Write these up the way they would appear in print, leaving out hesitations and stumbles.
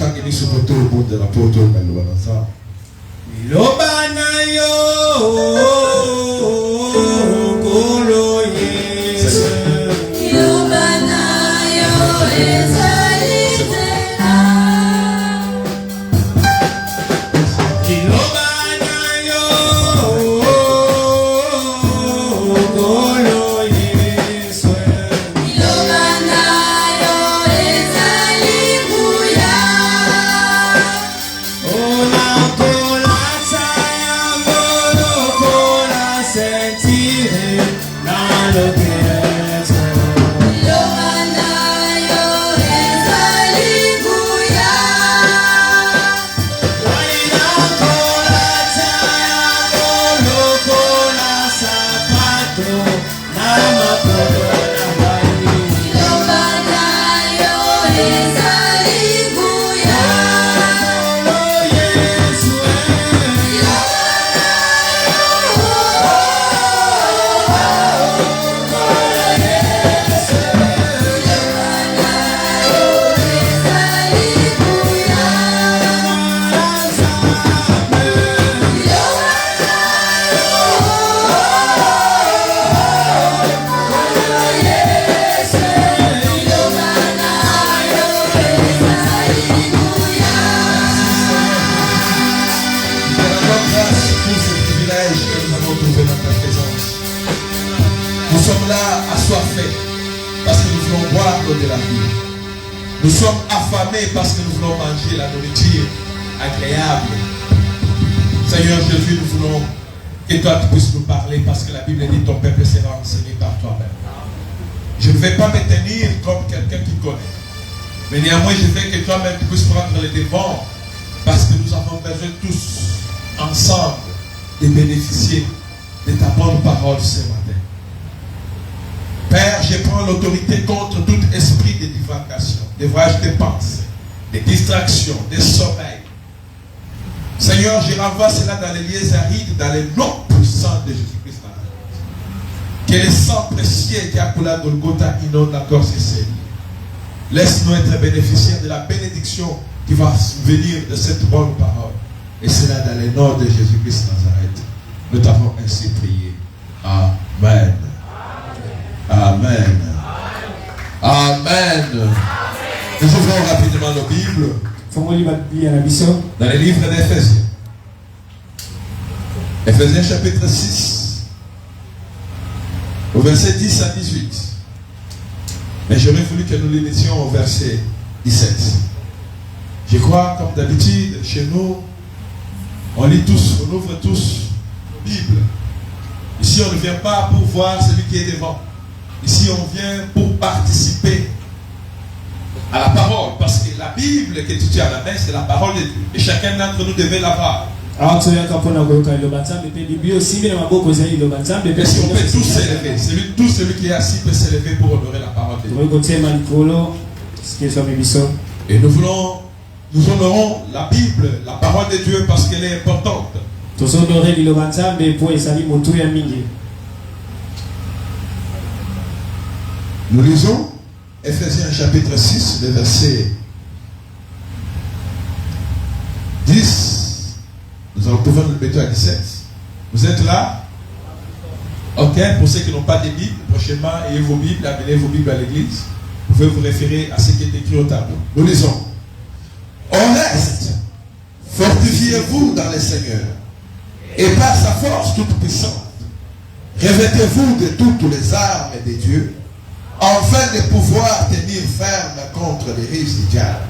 kangeni sopoto au bout de la poto Kalobanaza. Lobanayo Koloye. Lobanayo Ezalitela. Lobanayo Koloye. Lobanayo Ezalikuya. Ona kola saya molo kola sentire na lo pienso. Lobanayo Ezalikuya. Walina kola saya molo kola sapato na mapolo na wali. Lobanayo Ezalikuya. Kolo Yesu Nous sommes là assoiffés parce que nous voulons boire l'eau de la vie. Nous sommes affamés parce que nous voulons manger la nourriture agréable. Seigneur Jésus, nous voulons que toi tu puisses nous parler parce que la Bible dit ton peuple sera enseigné par toi-même. Je ne vais pas me tenir comme quelqu'un qui connaît. Mais néanmoins, je veux que toi-même tu puisses prendre les devants parce que nous avons besoin tous ensemble de bénéficier de ta bonne parole ce matin. Père, je prends l'autorité contre tout esprit de divagation, de voyage de pensée, de distraction, de sommeil. Seigneur, je renvoie cela dans les lieux arides, dans le nom puissant de Jésus-Christ. Que le sang précieux qui a coulé à Golgotha inonde encore ces cellules. Laisse-nous être bénéficiaires de la bénédiction qui va venir de cette bonne parole. Et cela dans le nom de Jésus-Christ Nazareth. Nous t'avons ainsi prié. Amen. Amen. Amen. Nous ouvrons rapidement nos Bibles dans les livres d'Éphésiens. Éphésiens chapitre 6, au verset 10 à 18. Mais j'aurais voulu que nous les mettions au verset 17. Je crois, comme d'habitude, chez nous, on lit tous, on ouvre tous la Bible. Ici, on ne vient pas pour voir celui qui est devant. Ici, on vient pour participer à la parole. Parce que la Bible que tu tiens à la main, c'est la parole de Dieu. Et chacun d'entre nous devait l'avoir. Est-ce qu'on peut tous s'élever? Tout celui qui est assis peut s'élever pour honorer la parole de Dieu. Et nous honorons la Bible, la parole de Dieu, parce qu'elle est importante. Nous lisons Éphésiens chapitre 6, le verset 10. Nous pouvons le mettre à 17. Vous êtes là? Ok, pour ceux qui n'ont pas de Bible, prochainement, ayez vos Bibles, amenez vos Bibles à l'église. Vous pouvez vous référer à ce qui est écrit au tableau. Nous lisons. Au reste, fortifiez-vous dans le Seigneur et par sa force toute puissante, revêtez-vous de toutes les armes de Dieu, afin de pouvoir tenir ferme contre les risques du diable.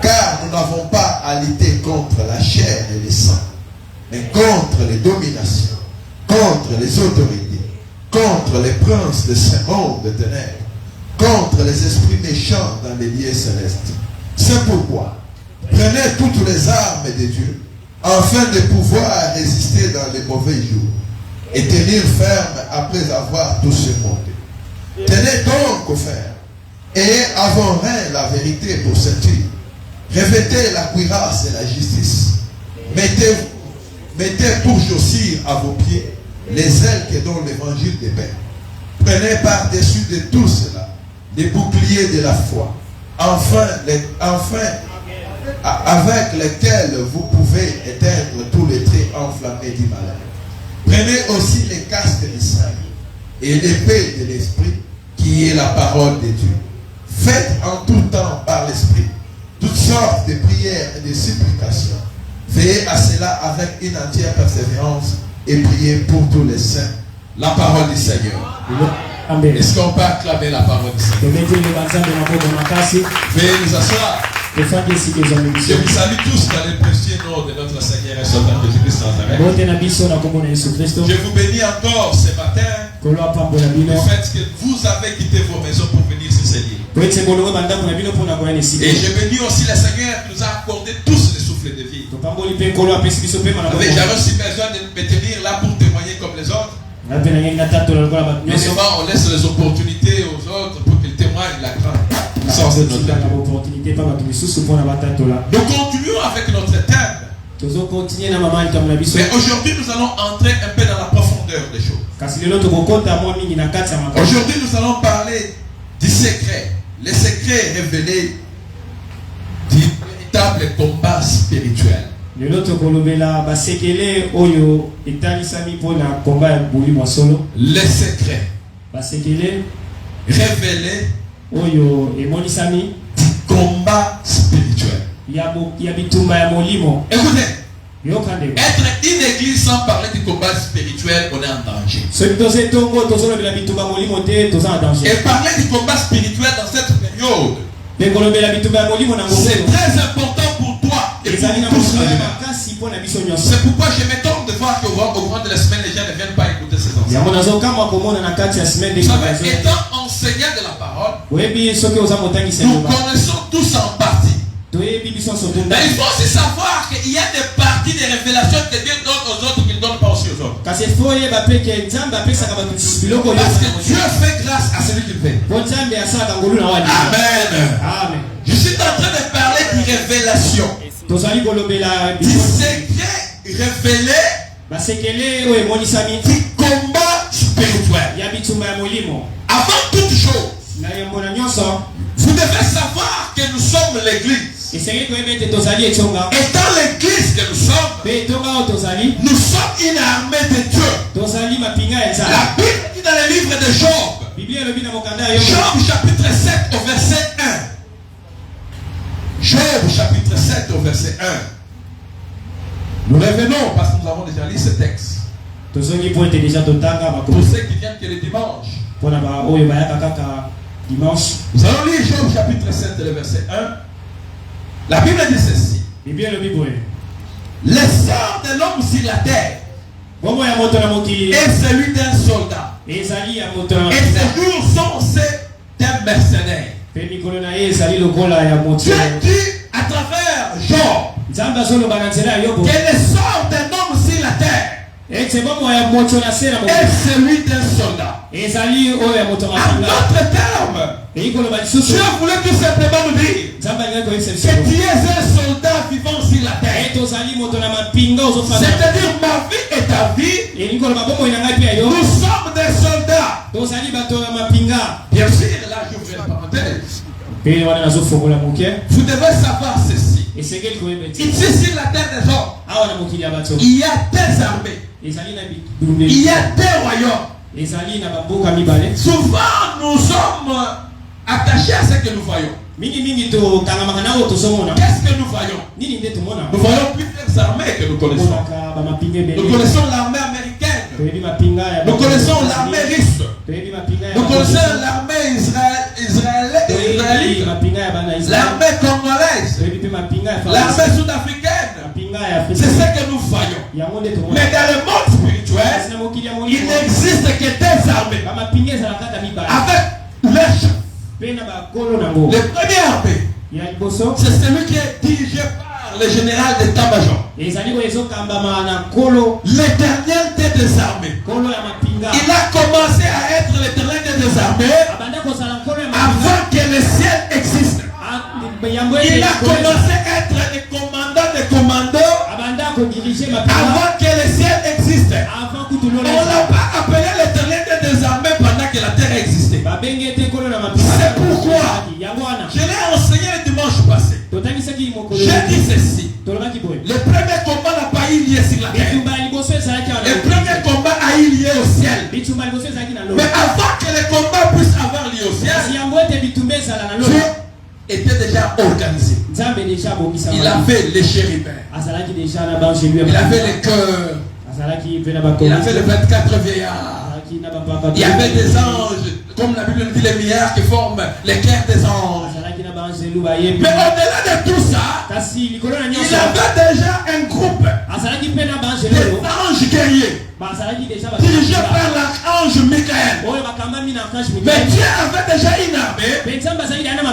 Car nous n'avons pas à lutter contre la chair et le sang, mais contre les dominations, contre les autorités, contre les princes de ce monde de ténèbres, contre les esprits méchants dans les lieux célestes. C'est pourquoi, prenez toutes les armes de Dieu, afin de pouvoir résister dans les mauvais jours, et tenir ferme après avoir tout surmonté. Tenez donc, frères, et avant rien la vérité pour ceinture. Revêtez la cuirasse de la justice. Mettez pour chaussures à vos pieds les ailes que donne l'évangile de paix. Prenez par-dessus de tout cela les boucliers de la foi. Enfin, avec lesquels vous pouvez éteindre tous les traits enflammés du malin. Prenez aussi les casques du salut et l'épée de l'esprit qui est la parole de Dieu. Faites en tout temps par l'esprit toutes sortes de prières et de supplications. Veillez à cela avec une entière persévérance et priez pour tous les saints. La parole du Seigneur. Amen. Est-ce qu'on peut acclamer la parole du Seigneur? Veuillez nous asseoir. Je vous salue tous dans le précieux nom de notre Seigneur et Sauveur Jésus-Christ Nazareth. Je vous bénis encore ce matin le fait que vous avez quitté vos maisons pour venir sur ces lieux. Et je bénis aussi le Seigneur qui nous a accordé tous le souffle de vie. J'avais aussi besoin de me tenir là pour témoigner comme les autres. Mais souvent on laisse les opportunités aux autres pour qu'ils témoignent la grande puissance de notre Dieu. Nous continuons avec notre thème. Mais aujourd'hui nous allons entrer un peu dans la profondeur des choses. Aujourd'hui nous allons parler du secret. Les secrets révélés du véritable combat spirituel. Les secrets révélés du combat spirituel. Écoutez, être une église sans parler du combat spirituel, on est en danger. Et parler du combat spirituel dans cette période, c'est très important pour toi et pour tous. C'est pourquoi je m'étonne de voir qu'au cours de la semaine, les gens ne viennent pas écouter ces enseignements. Vous savez, étant enseignant de la parole, nous connaissons tous en partie. Mais il faut aussi savoir qu'il y a des parties des révélations que Dieu donne aux autres qu'il ne donne pas aussi aux autres. Parce que Dieu fait grâce à celui qui le fait. Amen. Je suis en train de parler de révélation. Du secret révélé du combat spirituel. Avant toute chose, vous devez savoir que nous sommes l'église. Étant l'église que nous sommes une armée de Dieu. La Bible dit dans le livre de Job, Job chapitre 7 au verset 1. Job chapitre 7 au verset 1. Nous revenons parce que nous avons déjà lu ce texte. Pour ceux qui viennent que le dimanche. Nous allons lire Job chapitre 7 le verset 1. La Bible dit ceci. Le sort de l'homme sur la terre est celui d'un soldat. Et ses jours sont ceux d'un mercenaire. Dieu dit à travers Job que le sort d'un homme sur la terre est celui d'un soldat. En d'autres termes, Dieu voulait tout simplement nous dire que tu es un soldat vivant sur la terre. C'est-à-dire ma vie et ta vie, nous sommes des soldats. Bien sûr, là j'ouvre la parenthèse. Vous devez savoir ceci. Ici sur la terre des hommes, il y a des armées. Il y a des royaumes. Souvent nous sommes attachés à ce que nous voyons. Qu'est-ce que nous voyons? Nous voyons plusieurs armées que nous connaissons. Nous connaissons l'armée américaine. Nous connaissons l'armée russe. Nous connaissons l'armée israélite. L'armée congolaise. L'armée sud-africaine. C'est ce que nous voyons. Mais dans le monde spirituel, il n'existe que des armées avec leur chef. Le premier armée, c'est celui qui est dirigé par le général d'état-major. L'éternel des armées. Il a commencé à être l'éternel des armées avant que le ciel existe. Il a commencé à être le commandant des commandos avant que le ciel existe. On n'a pas appelé l'éternel des armées pendant que la terre existait. C'est pourquoi je l'ai enseigné le dimanche passé. J'ai dit ceci. Le premier combat n'a pas eu lieu sur la terre. Le premier combat a eu lieu au ciel. Mais avant que le combat puisse avoir lieu au ciel, Dieu était déjà organisé. Il avait les chérubins. Il avait les cœurs. Il avait les 24 vieillards. Il y avait des anges, comme la Bible dit, les milliards qui forment les cœurs des anges. Mais au-delà de tout ça, il avait déjà un groupe d'anges guerriers dirigé par l'archange Michael. Mais Dieu avait déjà une armée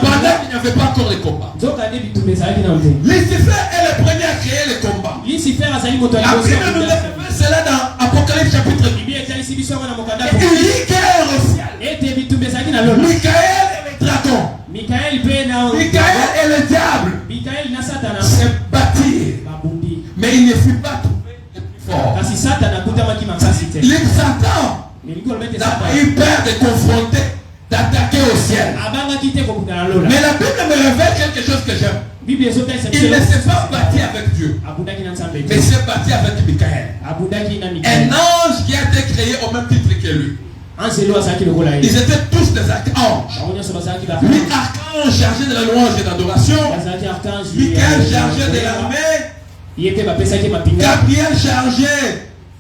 pendant qu'il n'y avait pas encore le combat. Lucifer est le premier à créer le combat. La Bible nous révèle cela dans Apocalypse chapitre 8. Il dit guerre au ciel. Michael est le dragon. Michael est le diable. C'est bâtir. Mais il ne fut pas trouvé le plus fort. Satan n'a pas eu peur de confronter, d'attaquer au ciel. Mais la Bible me révèle quelque chose que j'aime. Il ne s'est pas battu avec Dieu, mais s'est battu avec Michael. Un ange qui a été créé au même titre que lui. Ils étaient tous des archanges. Lui, archange chargé de la louange et de l'adoration. Michael chargé de l'armée. Gabriel chargé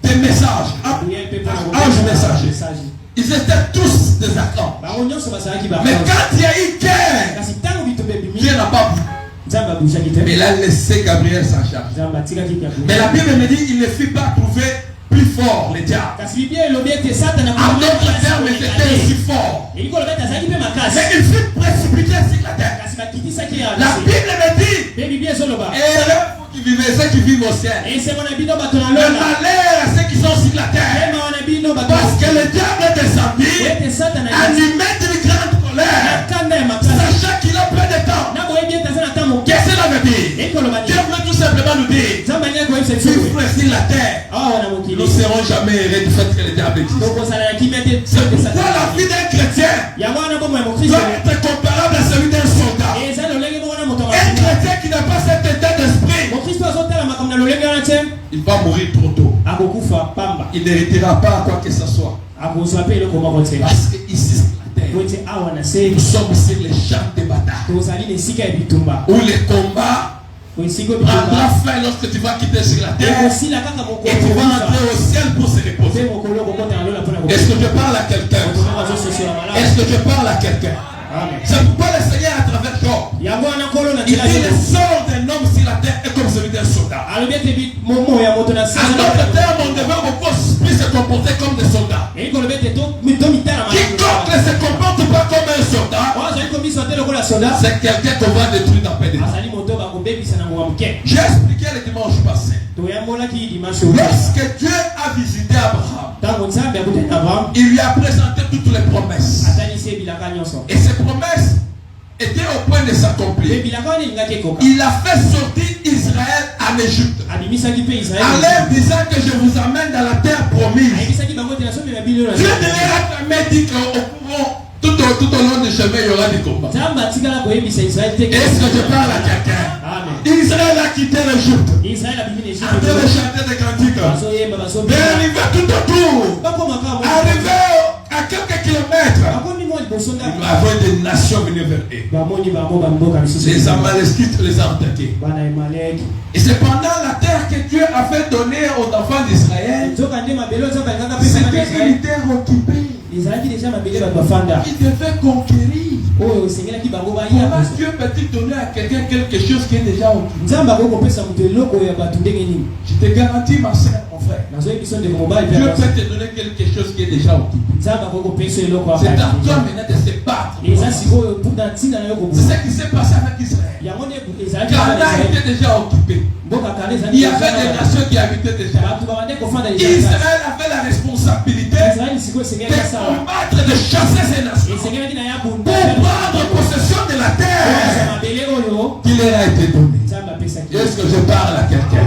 des messages. Ange messager. Ils étaient tous des archanges. Mais quand il y a eu guerre, Dieu n'a pas voulu. Mais il a laissé Gabriel s'en charger. Mais la Bible me dit qu'il ne fut pas trouvé plus fort, les diables. En d'autres termes, il était aussi fort. Mais il fut précipité sur la terre. La Bible me dit, et vous qui vivez, ceux qui vivent au ciel, le malheur à ceux qui sont sur la terre. Parce que le diable est descendu, animé d'une grande colère, sachant qu'il a peu de temps. Qu'est-ce que cela veut dire? Dieu veut tout simplement nous dire, vivre sur la terre, nous ne serons jamais heureux du fait que le diable existe. C'est pourquoi la vie d'un chrétien doit être comparable à celui d'un soldat. Un chrétien qui n'a pas cet état d'esprit, il va mourir trop tôt. Il n'héritera pas quoi que ce soit. Parce que ici sur la terre, nous sommes sur les champs de bataille où les combats prendra fin lorsque tu vas quitter sur la terre et tu vas entrer au ciel pour se reposer. Est-ce que je parle à quelqu'un? Est-ce que je parle à quelqu'un? C'est pourquoi le Seigneur à travers Job, il dit le sort d'un homme sur la terre est comme celui d'un soldat. En d'autres termes, on devait plus se comporter comme des soldats. Quiconque ne se comporte pas comme un soldat, c'est quelqu'un qu'on va détruire dans paix de temps. J'ai expliqué le dimanche passé. Lorsque Dieu a visité Abraham, il lui a présenté toutes les promesses. Et ces promesses étaient au point de s'accomplir. Il a fait sortir Israël en Égypte, en leur disant que je vous amène dans la terre promise. Dieu ne leur a jamais dit qu'au courant, tout au long du chemin, il y aura des combats. Est-ce que je parle à quelqu'un? Israël a quitté l'Égypte. En train de chanter des cantiques. Mais arrivé tout autour, arrivé à quelques kilomètres, il va avoir des nations venues vers eux. Les Amalécites les ont attaqués. Et c'est pendant la terre que Dieu avait donné aux enfants d'Israël. C'était une terre occupée. Il devait conquérir. Comment Dieu peut-il donner à quelqu'un quelque chose qui est déjà occupé? Je te garantis, ma soeur, mon frère, Dieu peut te donner quelque chose qui est déjà occupé. C'est à toi maintenant de se battre. C'est ce qui s'est passé avec Israël. Canaan était déjà occupé. Il y avait des nations qui habitaient déjà. Israël avait la responsabilité de combattre, de chasser ces nations pour prendre possession de la terre qui leur a été donnée. Est-ce que je parle à quelqu'un?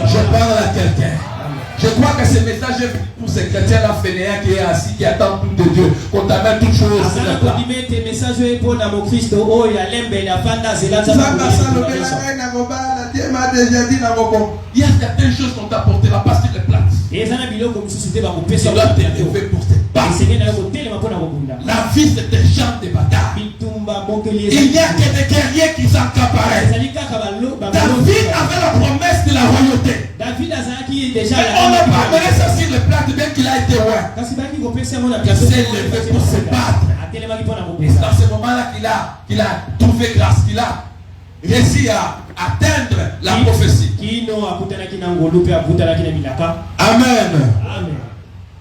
Je parle à quelqu'un. Je crois que ce message est venu pour ces chrétiens-là fainéants qui est assis, qui attendent tout de Dieu, qu'on t'amène toutes choses sur Asana le plat. kodimete message pour na mo Kristo o ya lembe la fanda zelaza Il y a certaines choses qu'on t'apportera pas sur les plates. ezana biloko mususu te ba Tu kopesa dois t'élever pour te battre. esengeli na kotelema mpona kobunda La vie, c'est un champ de bataille. bitumba bokeli Il n'y a que des guerriers qui s'accaparent. ezali kaka David avait la promesse de la royauté. David azalaki déjà Mais on n'a pas amené ça sur les plates, bien qu'il a été loin. kasi baki kopesa yango na Il s'est levé pour se battre. atelemaki mpona Et c'est kobunda dans ce moment-là qu'il a trouvé grâce, qu'il a réussi à atteindre la prophétie. kino akutanaki na ngolu mpe akutanaki na bilaka Amen. amen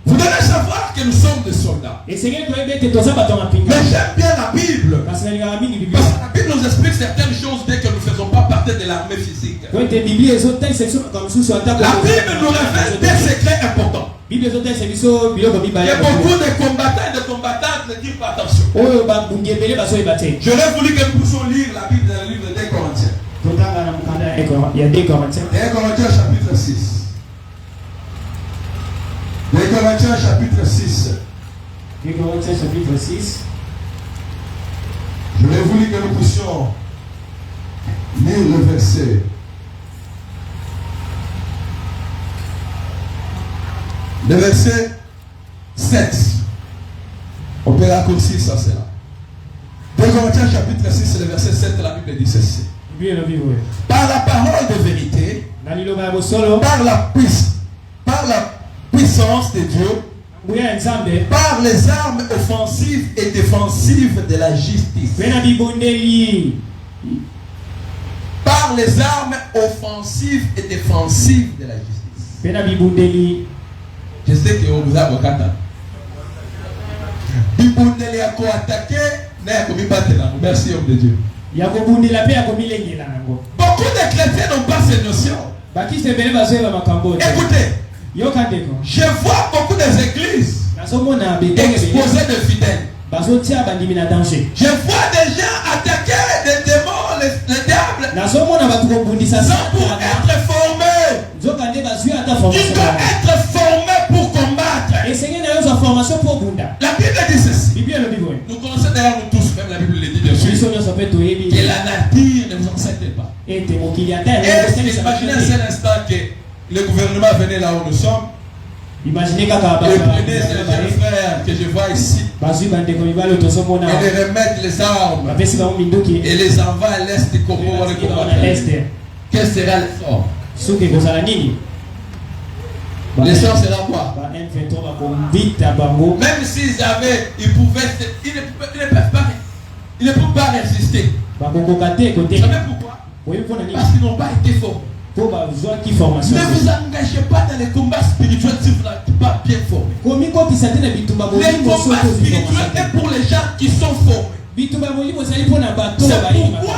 Vous devez savoir que nous sommes des soldats. esengeli toyebi ete toza bato ya mapinga Mais j'aime bien la Bible. kasi nalingaka mingi Parce biblia que la Bible nous explique certaines choses dès que nous ne faisons pas partie de l'armée physique. po ete biblia ezotalisa biso makambo mosusu ata La Bible nous révèle des secrets importants. biblia ezotalisa biso biloko mibale Et beaucoup de combattants et de combattantes ne disent pas attention. oyo babungi ebele bazoyeba te J'aurais voulu que nous puissions lire la Bible dans le livre des Corinthiens. totanga na mokanda ya 2 Corinthiens 1 Corinthiens chapitre 6. 1 Corinthiens chapitre 6. 2 Corinthiens chapitre 6 J'aurais voulu que nous puissions lire le verset. Le verset 7. On peut raccourcir ça, c'est là. 2 Corinthiens chapitre 6, le verset 7, la Bible dit ceci. biblia elobi boye Par la parole de vérité, na liloba ya bosolo par la puissance de Dieu, nguya ya nzambe par les armes offensives et défensives de la justice. mpe na bibondeli Par les armes offensives et défensives de la justice. mpe na bibondeli Je sais que vous avez un Bibundeli a co-attaqué, merci homme de Dieu. ya kobundela mpe ya komilengela nango Beaucoup de chrétiens n'ont pas ces notions. bakristo ebele bazoyeba makambo te Écoutez, yoka ndeko je vois beaucoup des églises nazomona betenge exposées de fidèles. bazotia bandimi na danger Je vois des gens attaquer des démons, les diables, nazomona bato kobundisa sans pour être formés. nzoka nde bazwi ata Tu formation dois être formé pour combattre. esengeli na yozwa formation mpo bunda La Bible dit ceci. biblia elobi boye Nous connaissons d'ailleurs nous tous, même la Bible le dit bien sûr, biso nyonso mpe toyebi que la nature ne vous enseigne pas. ete mokili ata Est-ce que imaginez un seul instant que le gouvernement venait là où nous sommes imagine kaka et prenez ces jeunes frères que je vois ici bazwi bandeko mibale oyo tozomona et les remettre les armes bapesi bango minduki et les envoie à l'est du Congo pour les bango combattre. na este Quel sera l'effort? soki ekozala nini L'effort sera quoi? ba M23 bakombita bango Même s'ils avaient, ils ne peuvent pas résister. bakokoka te Vous kote savez pourquoi? oyebi mpona nini Parce qu'ils n'ont pas été formés. mpo bazwaki formation Ne vous engagez pas dans les combats spirituels si vous n'êtes pas bien formés. komikopisa te na bitumba Les molimo combats soki ozwi spirituels formation est pour les gens qui sont formés. bitumba molimo ezali mpona bato C'est bayini pourquoi,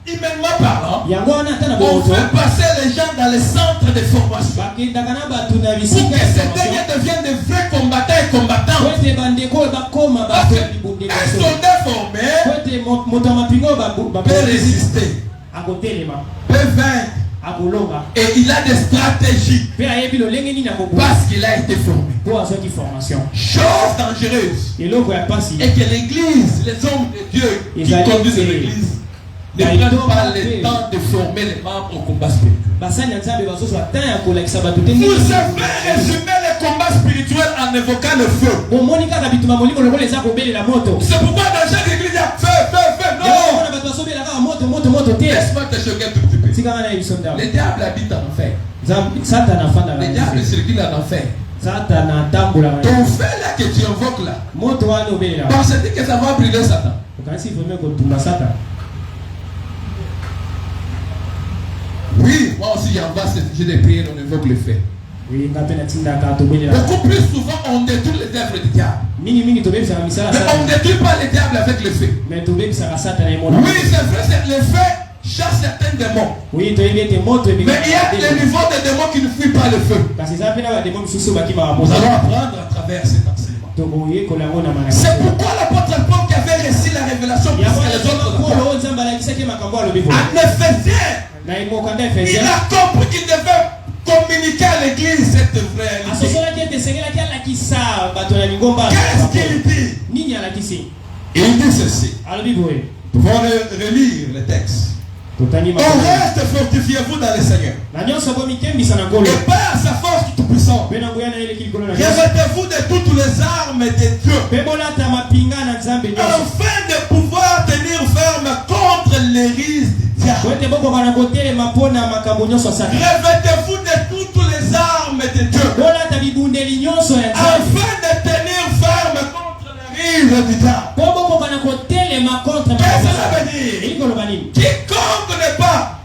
humainement parlant, yango wana ata na on bomoto fait passer les gens dans les centres de formation bakendaka na bato na pour bisika que ya ces formation derniers deviennent de vrais combattants et po combattantes. ete bandeko oyo bakóma Parce bato ya bibundeli qu'un solo soldat formé po ete moto ya mapinga oyo peut résister, akotelema peut vaincre, akolonga et il a des stratégies mpe ayebi lolenge nini akobunda parce qu'il a été formé. mpo azwaki formation Chose dangereuse eloko ya mpasi est que l'église, les hommes de Dieu qui Ils allaient conduisent faire- l'église, ne Ils prennent doivent pas faire- le temps de former les membres au combat spirituel. basali ya nzambe bazozwa temps ya kolakisa bato te Vous savez résumer les combats spirituels en évoquant le feu. bomoni kaka bituma molimo lokola eza kobelela moto C'est pourquoi dans chaque église, il y a feu, feu, feu. yango Non! omona bato bazobela kaka moto te Laisse-moi te choquer un tout petit peu. tikanga na yebiso ndawo Les diables habitent en enfer. satana afandaka Les diables circulent en enfer. satana atambolaka Ton feu là que tu invoques là, moto wana obelelaka pensez-tu que ça va brûler Satan? okanisi vraimen kotumba satana Oui, moi aussi j'envoie ce sujet de prière, on invoque le feu. nga mpe natindaka tobelelaka Beaucoup plus souvent, on détruit les œuvres du diable. mingimingi tobebisaka misala Mais on ne détruit pas les diables avec le feu. mais tobebisaka satana emona Oui, c'est vrai, c'est le feu chasse certains démons. oui toyebi ete moto Mais il y a des niveaux de démons qui ne fuient pas le feu. kasi eza mpe na bademo misusu bakimaka Nous allons moto apprendre à travers cet enseignement. tokoyekola yango na C'est pourquoi l'apôtre Paul qui avait reçu la révélation plus yango que les autres makolo n'ont oyo nzambe alakisaki makambo alobi pas. boye En Éphésiens, na mokanda il efesien a compris qu'il devait communiquer à l'église cette réalité. asosolaki ete esengelaki alakisa bato na lingomba Qu'est-ce qu'il dit? nini alakisi Il dit ceci. alobi boye Nous pouvons relire le texte. totangi Au reste, fortifiez-vous dans le Seigneur. na nyonso bomikembisa na nkolo Et par sa force toute-puissante, mpe na nguya na eleki likolo na nyonso revêtez-vous de toutes les armes de Dieu, mpe bolata mapinga na nzambe nyonso afin de pouvoir tenir ferme contre les risques du diable. po ete bokoka na kotelema mpo na makambo nyonso ya satana Revêtez-vous de toutes les armes de Dieu, bolata bibundeli nyonso ya nzambe afin de tenir ferme contre les risques du diable. po bokoka na kotelema contre Qu'est-ce que ça veut dire? elingi koloba nini Quiconque n'est pas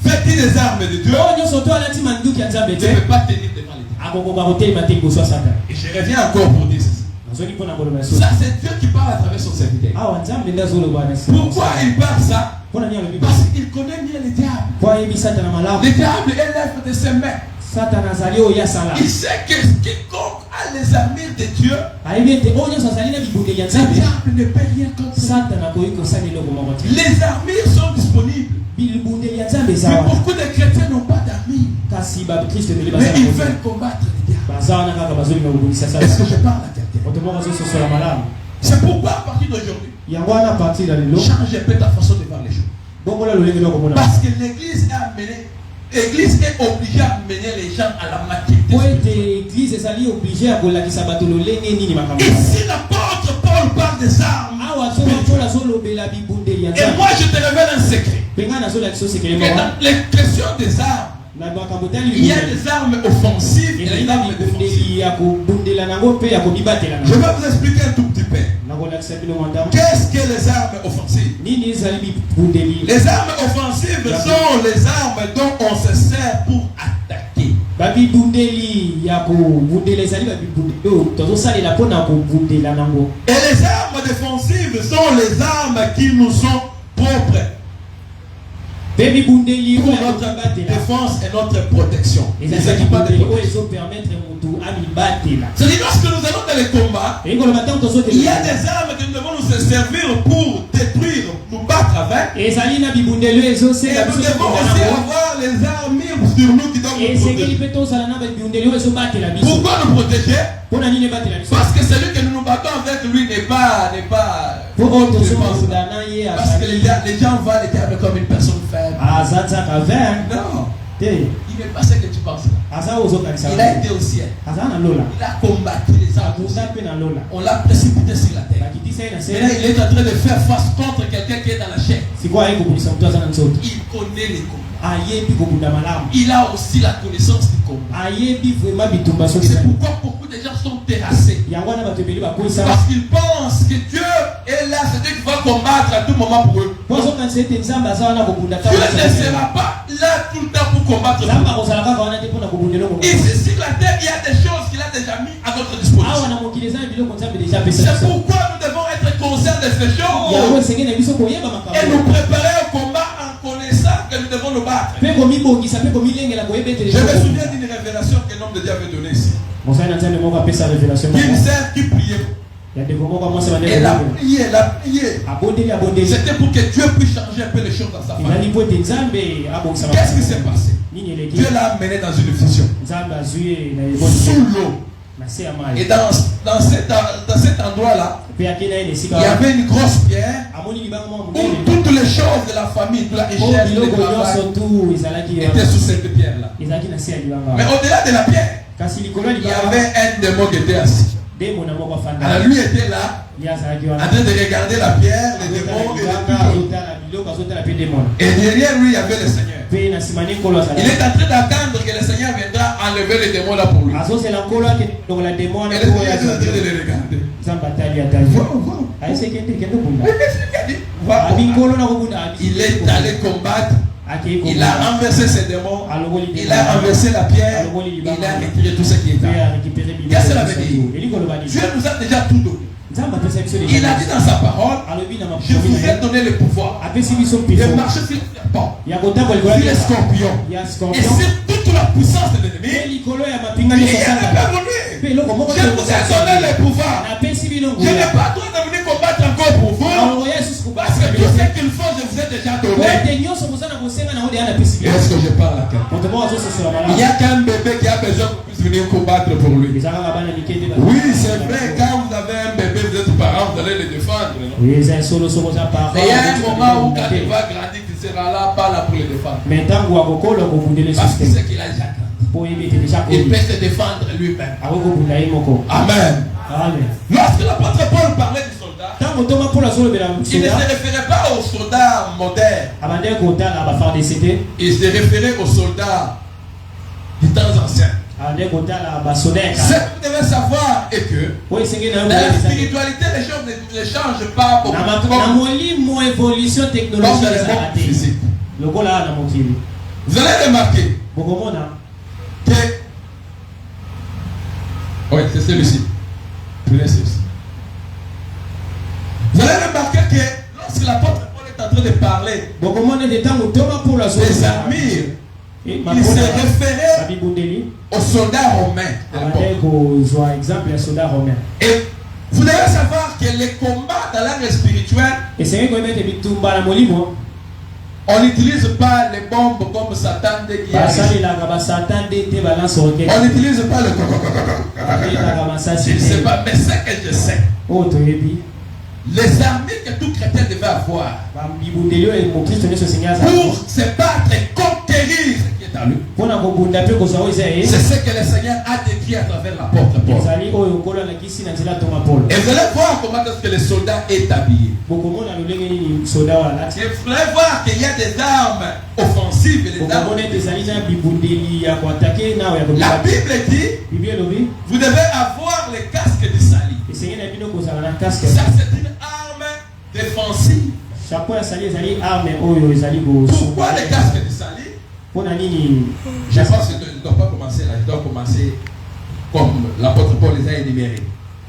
vêtu des armes de Dieu oyo nyonso to alati manduki ya nzambe ne te peut pas tenir devant les diables. akokoka kotelema te liboso ya satana Et je reviens encore pour dire ceci. nazoli mpo na koloba so Ça, c'est Dieu qui parle à travers son serviteur. awa nzambe nde azoloba na Pourquoi il parle ça? mpo na nini alobi Parce qu'il connaît bien le diable. po ayebi satana malamu Le diable est l'œuvre de ses mains. satana azali oyo asala Il sait que quiconque a les armures de Dieu, ayebi ete oyo nyonso azali na bibundeli ya le nzambe diable ne peut rien contre. satana akoki kosala eloko moko te Les armures sont disponibles. bibundeli ya nzambe eza Mais wana beaucoup de chrétiens n'ont pas d'armures. kasi bakristo ebele Mais baza ils na kote veulent combattre le diable. baza wana kaka bazoli na kobundisa Est-ce que satana je parle à quelqu'un? moto moko azososola malamu C'est pourquoi à partir d'aujourd'hui, yango wana partir ya lelo change un peu ta façon de voir les choses. bongola lolenge na komona Parce que l'église est amenée, l'église est obligée à mener les gens à la maturité po ete spirituelle. eglize ezali oblige ya kolakisa bato lolenge nini makambo Ici, l'apôtre Paul parle des armes. awa soki mpona azolobela bibundeli ya Et nzambe moi, je te révèle un secret. mpe ngai nazolakisa osekele Que moko dans les questions des armes, na makambo tali il y a bibundeli des armes offensives et ezali des na armes défensives. bibundeli ya kobundela nango mpe ya komibatela Je nango vais vous expliquer un tout petit peu. nakolakisa bino mwandamo Qu'est-ce que les armes offensives? nini ezali bibundeli Les armes offensives sont les armes dont on se sert pour attaquer. babibundeli ya kobundela ezali babibundeli oyo tozosalela mpona kobundela nango Et les armes défensives sont les armes qui nous sont propres mpe bibundeli pour oyo ya notre komibatela défense et notre protection. Ne ezali s'agit pas de bibundeli oyo protection. ezopermettre motu amibatela C'est-à-dire lorsque nous allons dans les combats, elingi koloba ntango il y a tozokende des armes que nous devons nous servir pour détruire, nous battre avec. ezali na bibundeli oyo Et ezosenga nous biso devons kokende aussi nango avoir les armures sur nous qui doivent nous esengeli protéger. mpe tozala na babibundeli oyo ezobatela biso Pourquoi nous protéger? mpona nini ebatela biso Parce que celui que nous nous battons avec lui n'est pas po oyo je pense tozokunda là. na ye Parce que azali les gens voient le diable comme une personne faible. aza nzaka vert Non, te il n'est pas ce que tu penses là. aza oyo ozokanisa Il a été au ciel. aza na lola Il a combattu les armes. akunda mpe na lola On l'a précipité sur la terre. bakitisa ye na Et là, se il est en train de faire face contre quelqu'un qui est dans la chair. sikoyo aye kobundisa moto aza na nzoto Il connaît les combats. ayebi kobunda malamu Il a aussi la connaissance du combat. ayebi vraiment bitumba soki C'est ezali pourquoi beaucoup de gens sont terrassés. yango wana bato ebele bakomisama Parce qu'ils pensent que Dieu est là, c'est Dieu qui va combattre à tout moment pour eux. po azokanisa ete nzambe aza wana kobunda Dieu ne sera pas là tout le temps pour combattre nzambe pour eux. akozala kaka wana te mpona kobundela ngo Ici sur la terre, il y a des choses qu'il a déjà mis à notre awa disposition. na mokili eza na biloko nzambe deja apesa C'est biso pourquoi nous devons être conscients de ces yango choses esengeli na biso koyeba et nous makambo préparer au combat en connaissant que nous devons nous battre. mpe komibongisa mpe komilengela koyeba ete Je me souviens d'une révélation qu'un homme de Dieu avait donnée ici. mosali na nzambe moko apesa révélation Une moko sœur qui priait. ya ndeko moko amwasi Elle a bandeko prié, elle a prié. abondeli C'était pour que Dieu puisse changer un peu les choses dans sa famille. ezali po ete nzambe abongisa Qu'est-ce qui s'est passé? nini eleki Dieu l'a amené dans une vision. nzambe azwi ye na Sous eboni l'eau. na se ya Et mai dans cet endroit-là, mpe akei na ye na il esika y avait une grosse pierre amoni libanga moko où monene toutes les choses de la famille, de la po richesse, du biloko travail, nyonso tu ezalaki étaient sous cette pierre-là. ezalaki na se ya Mais libanga au-delà de la pierre, kasi likolo ya il y libanga avait un démon qui était assis. demona moko afanda Alors lui était là, ye azalaki en wana train de regarder la pierre, les démons et libanga les pigeons. azotala biloko azotala mpe demona Et derrière lui, il y avait le Seigneur. mpe na nsima ne nkolo Il azalaki est en train d'attendre que le Seigneur viendra enlever les démons là pour lui. azozela nkolo ake lokola demo wana Et le po Seigneur est en train de les regarder. nzambe atali atali Voilà, voilà. ayese kende kende bunda Mais qu'est-ce qu'il a dit? Voilà. abi nkolo na kobunda abi Il est allé combattre. akei Il a renversé ses démons. alongoli Il a renversé la pierre. alongoli Il a libanga retiré tout ce qui était. mpe arécupéré Qu'est-ce que cela veut dire? elingi koloba nini Dieu nous a déjà tout donné. nzambe apesa biso Il a dit dans sa parole, alobi na je vous ai makomi donné le pouvoir apesi biso de mpeso marcher sur les serpents, ya kotambola likolo sur les ya scorpions ya et scorpion sur toute la puissance de mpe l'ennemi. likolo ya mapinga Il nyonso n'y a osangana pas mpe donné. eloko moko Je vous ai donné le pouvoir. napesi bino Je n'ai nguya pas droit de venir combattre encore pour vous. alongo ya lisusu Parce que tout kobasa ce qui une fois, je vous ai déjà donné. Bote nyonso kozana kosenga na ode ana pesi. Est-ce que je parle à quelqu'un? Moto mo azo sosela Il n'y malamu. a qu'un bébé qui a besoin qu'on puisse venir combattre pour lui. Ezaka bana mikete ba. Oui, c'est vrai, quand vous avez un bébé, vous êtes parents, vous allez le défendre. Non? Oui, c'est solo solo za par. Mais il y a un moment où quand il va grandir, tu seras là, pas là pour le défendre. Mais tangu akokolo kobundele Parce que système. c'est qu'il a déjà grandi. Po yebete déjà ko. Il peut se défendre lui-même. Akokobunda yemoko. Amen. Amen. Lorsque l'apôtre Paul parlait du soldat, Tango toma pour la zolo bela il ne se soda. référait pas aux soldats modernes. Abande kotala ba faire des CT. Il se référait aux soldats du temps ancien. Abande kotala ba soda. Ce que vous devez savoir est que Oui, c'est que dans la spiritualité, les choses ne changent pas beaucoup. na Comme molimo évolution dans technologique le za monde te. physique. Lokola na mokili. Vous allez remarquer Bokomona. que... Oui, c'est celui-ci. Prenez celui-ci. Vous allez remarquer que lorsque l'apôtre Paul est en train de parler Bokomona de tango toma pour la zolo. des armures, Il il se référait Babibundeli. aux soldats romains de l'époque. Abande kozwa exemple ya soda romain. Et vous devez savoir que les combats dans l'ère spirituelle, Et c'est que mettre bitumba na molimo. on n'utilise pas les bombes comme Satan de guerre. Basali la ba Satan de te balance roquette. On n'utilise pas le... Je ne sais pas, mais ce que je sais, Oh toyebi. les armées que tout chrétien devait avoir Bambibundelio et mon Christ ne se seigneur za. pour se battre et conquérir ce qui est en lui. Pona ko bunda pe ko sawo C'est isae. ce que le Seigneur a décrit à travers l'apôtre Paul. Ezali oyo kola na kisi na nzela toma Paul. Et vous allez voir comment est-ce que le soldat est habillé. Bokomona lolenge ni soda wa lati. Et vous allez voir qu'il y a des armes offensives et des armes. Bokomona ezali na bibundeli ya ko attaquer na ya ko. La Bible dit, Bible lobi. vous devez avoir le casque du salut. Esenge na bino ko sala na casque. Ça, c'est une arme défensive. Chapeau ya sali ezali arme oyo ezali ko. Pourquoi le casque du salut? Pona nini? Je pense que je ne dois pas commencer là. Je dois commencer comme l'apôtre Paul les a énumérés.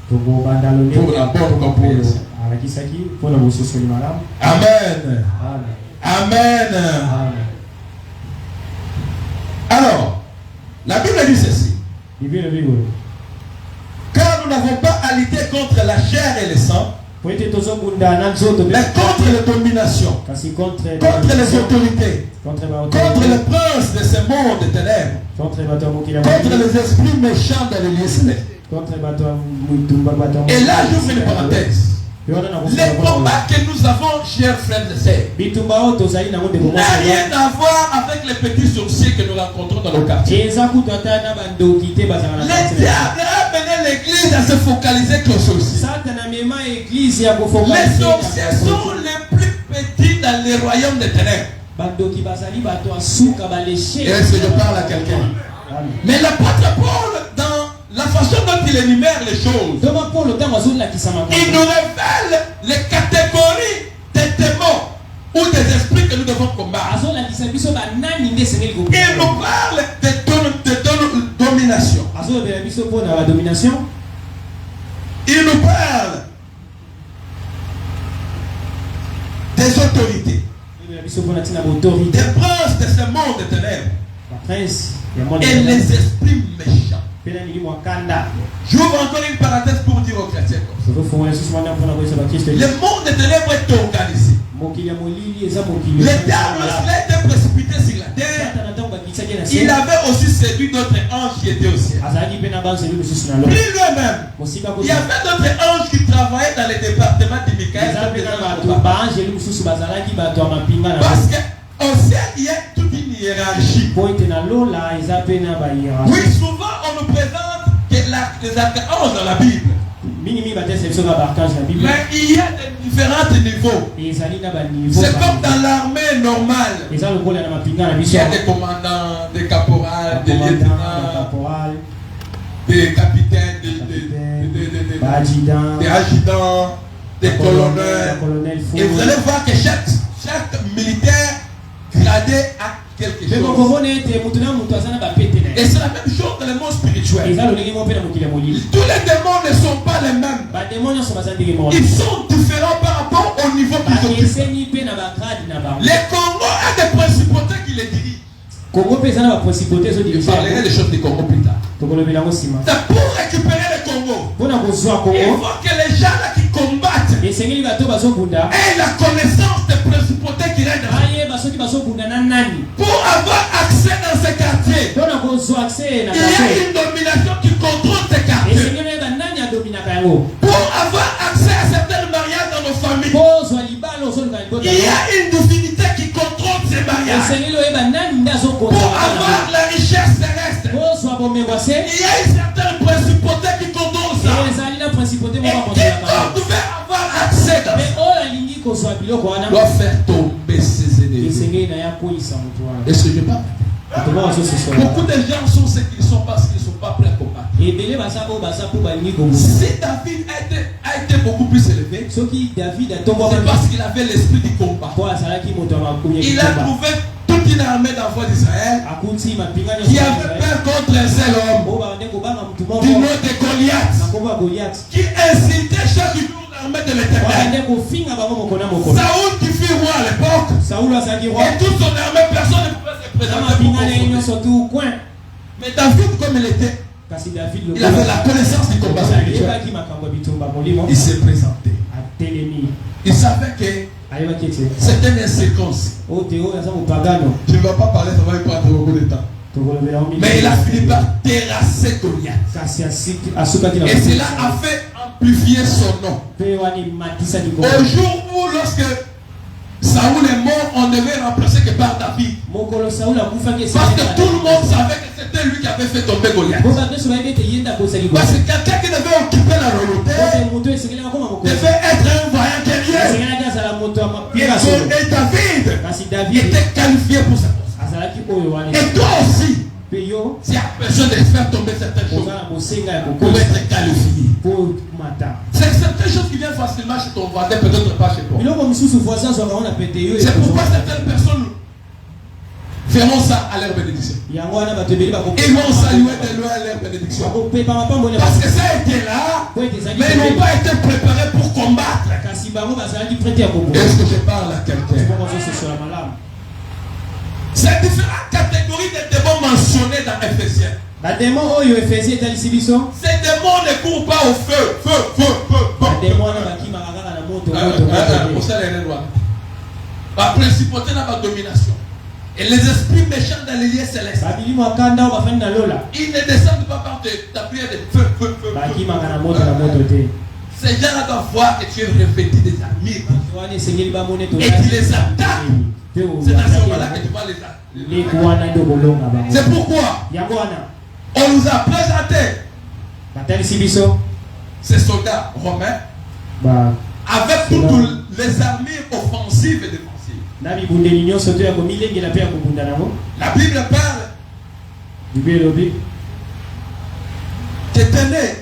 Togo bandalo Pour la bonne compréhension. alakisaki pona bososoli malamu. Amen. Amen. Amen. Amen. Alors, la Bible dit ceci. Bible lobi oyo. Car nous n'avons pas à lutter contre la chair et le sang, Po ete tozobunda na nzoto mais contre les dominations, kasi contre les autorités, contre ba contre les princes de ce monde de ténèbres, contre bato ya mokili ya contre mokili, les esprits méchants dans les lieux célestes. contre bato ya mutumba bato ya Et mokili. là, j'ouvre une parenthèse. Pe wana na Les kosola combats que nous avons, chers frères et sœurs, bitumba oyo tozali nango ndeko n'a rien moko à voir avec les petits sorciers que nous rencontrons dans nos quartiers. eza kutu ata na bandoki te bazala na Le kati na- diable a amené l'église à se focaliser que aux sorciers. satana mema eglise ya Les kofokalize sorciers sont les plus petits dans les royaumes des ténèbres. bandoki bazali bato ya suka baleshe. Est-ce que je parle à quelqu'un? Amen. Mais l'apôtre Paul, dans la façon dont il énumère les choses, Toma Paul ntango azolakisa il nous makambo révèle les catégories des démons ou des esprits que nous devons combattre. azolakisa biso banani nde esengeli ko Il nous parle de domination. azolobela biso mpona badomination. Il nous parle des autorités, azolobela biso mpona ntina baautorité des princes de ce monde de ténèbres baprince ya monde et les esprits méchants. mpe na milimo akanda. J'ouvre encore une parenthèse pour dire aux chrétiens comme ça. tozofongola lisusu wana mpona koyesa bakristo Le monde des ténèbres est organisé. mokili ya molili eza mokili Le diable, lorsqu'il a été précipité sur la terre, satana ntango bakisaki na il se avait aussi séduit d'autres anges qui étaient au ciel. azalaki mpe na banzeli mosusu na lo Plus lui-même, mosika il y avait d'autres anges qui travaillaient dans les départements de Michael. eza comme mpe des na anges bato au pape. baangeli mosusu bazalaki bato ya mapinga na Parce qu'au ciel, il y a toute une hiérarchie. po ete na lola eza mpe na bahierarchie Oui, souvent on nous présente que les archanges dans la Bible. mingimingi batesa biso na baarchange na bible Mais il y a de différents niveaux. ezali na baniveau C'est comme dans l'armée normale. eza lokola na mapinga na Il biso y a des commandants, des caporales, des lieutenants, caporal des capitaines, des baadjudant adjudants, des colonels. colonel Et vous allez voir que chaque militaire gradé a quelque mpe chose. mokomona ete moto na moto aza na bapete na Et ye c'est la même chose dans le monde spirituel. eza lolenge mo mpe na mokili ya molili Tous les démons ne sont pas les mêmes. bademo nyonso baza ndenge moko Ils sont différents par rapport au niveau qu'ils occupent. bakeseni mpe na bagrade na bango Les Congo a des principautés qui les dirigent. kongo mpe eza na baprincipauté Je ezodirige parlerai des choses du Congo plus tard. tokolobela yango nsima C'est pour récupérer le Congo. mpona kozwa Il kongo faut que les gens là qui combattent esengeli bato bazobunda et la connaissance des principautés qui règnent dans ce ayeba soki bazobunda na nani Pour avoir accès dans ces quartiers, mpona kozwa accès na il y a une domination qui contrôle ces quartiers. esengeli oyeba nani adominaka yango Pour avoir accès à certains mariages dans nos familles, kozwa libala ozoluka libota il y a une divinité qui contrôle ces mariages. esengeli oyeba nani nde Pour avoir la richesse terrestre, kozwa bomengo se il y a une certaine principauté qui contrôle ça. ezali na principauté Et moko quiconque bakontrolaka devait avoir accès dans me ça oyo alingi kozwa biloko wana doit faire tomber ses ennemis. esengeli na ye akweyisa moto wana Et ce n'est pas. atoma bazososola Beaucoup de gens sont ce qu'ils sont parce qu'ils ne sont pas prêts à combattre. ebele baza oyo baza mpo balingi kobunda Si David a été beaucoup plus élevé, soki david c'est atongwama parce qu'il avait l'esprit du combat. mpo azalaki moto ya makomi Il a trouvé toute une armée d'enfants d'Israël akuti mapinga qui avait peur contre un seul homme mpo bande kobanga motu du nom moko de Goliath, na kombo ya goliath qui incitait chaque jour l'armée de l'Éternel. bande kofinga bango moko na moko Saoul qui fut roi à l'époque, saulo azalaki roi et toute son armée, personne ne pouvait se na présenter pour mapinga na ye confronter. nyonso tu coin Mais David, comme il était, kasi david il avait la connaissance du combat spirituel. ayebaki makambo ya bitumba molimo Il s'est présenté. atelemi Il savait que ayebaki ete c'était une séquence. oyo te oyo aza mopagano Je ne vais pas parler, ça va lui prendre beaucoup de temps. tokolobela yango Mais il a fini par terrasser Goliath. kasi asukaki na Et cela a fait amplifier son nom. mpe wana ematisaki Au jour où, lorsque Saoul est mort, on devait remplacer que par David. mokolo saulo akufaki Parce que tout le monde savait que c'était lui qui avait fait tomber Goliath. mpo bato nyonso bayebi ete ye nde akosaki Parce que quelqu'un qui devait occuper la royauté ote moto esengelaka koma mokonzi devait être un vaillant guerrier. esengelaki azala moto ya Et mapinga solo David kasi david était qualifié pour ça. azalaki oyo wana Et toi aussi, mpe yo s'il y a besoin de faire tomber certaines choses, oza na bosenga ya pour kokosa être qualifié. mpo mata C'est certaines choses qui viennent facilement chez ton voisin, peut-être pas chez toi. biloko mosusu voisin azwaka ngo na pete yo C'est pourquoi certaines personnes verront ça à leur bénédiction. yango wana bato ebele Ils vont saluer de loin leur bénédiction. bakopepa mapambo ne Parce que ça a été là, po ete ezalaki mais ils n'ont pas été préparés pour combattre. kasi bango bazalaki prete ya koboma Est-ce que je parle à quelqu'un? mpo bazososola malamu C'est différentes catégories de démons mentionnés dans Ephésiens. bademo oyo efesi etalisi biso Ces démons ne courent pas au feu. bademo wana bakimaka kaka na moto Pour ça, les lois. La principauté n'a pas de domination. Et les esprits méchants dans les lieux célestes, babilimo akanda oyo bafandi na lola ils ne descendent pas par ta prière de feu. bakimaka na moto te Ces gens-là doivent voir que tu es revêtu des armures. wana esengeli bamone Et tu les attaques. C'est dans ce moment-là que tu vas les leko wana nde kolonga bango C'est pourquoi yango wana on nous a présenté batalisi biso ces soldats romains avec toutes les armures offensives et défensives. na bibundeli nyonso to ya komilengela mpe ya kobunda nango La Bible parle bible elobi que tenez.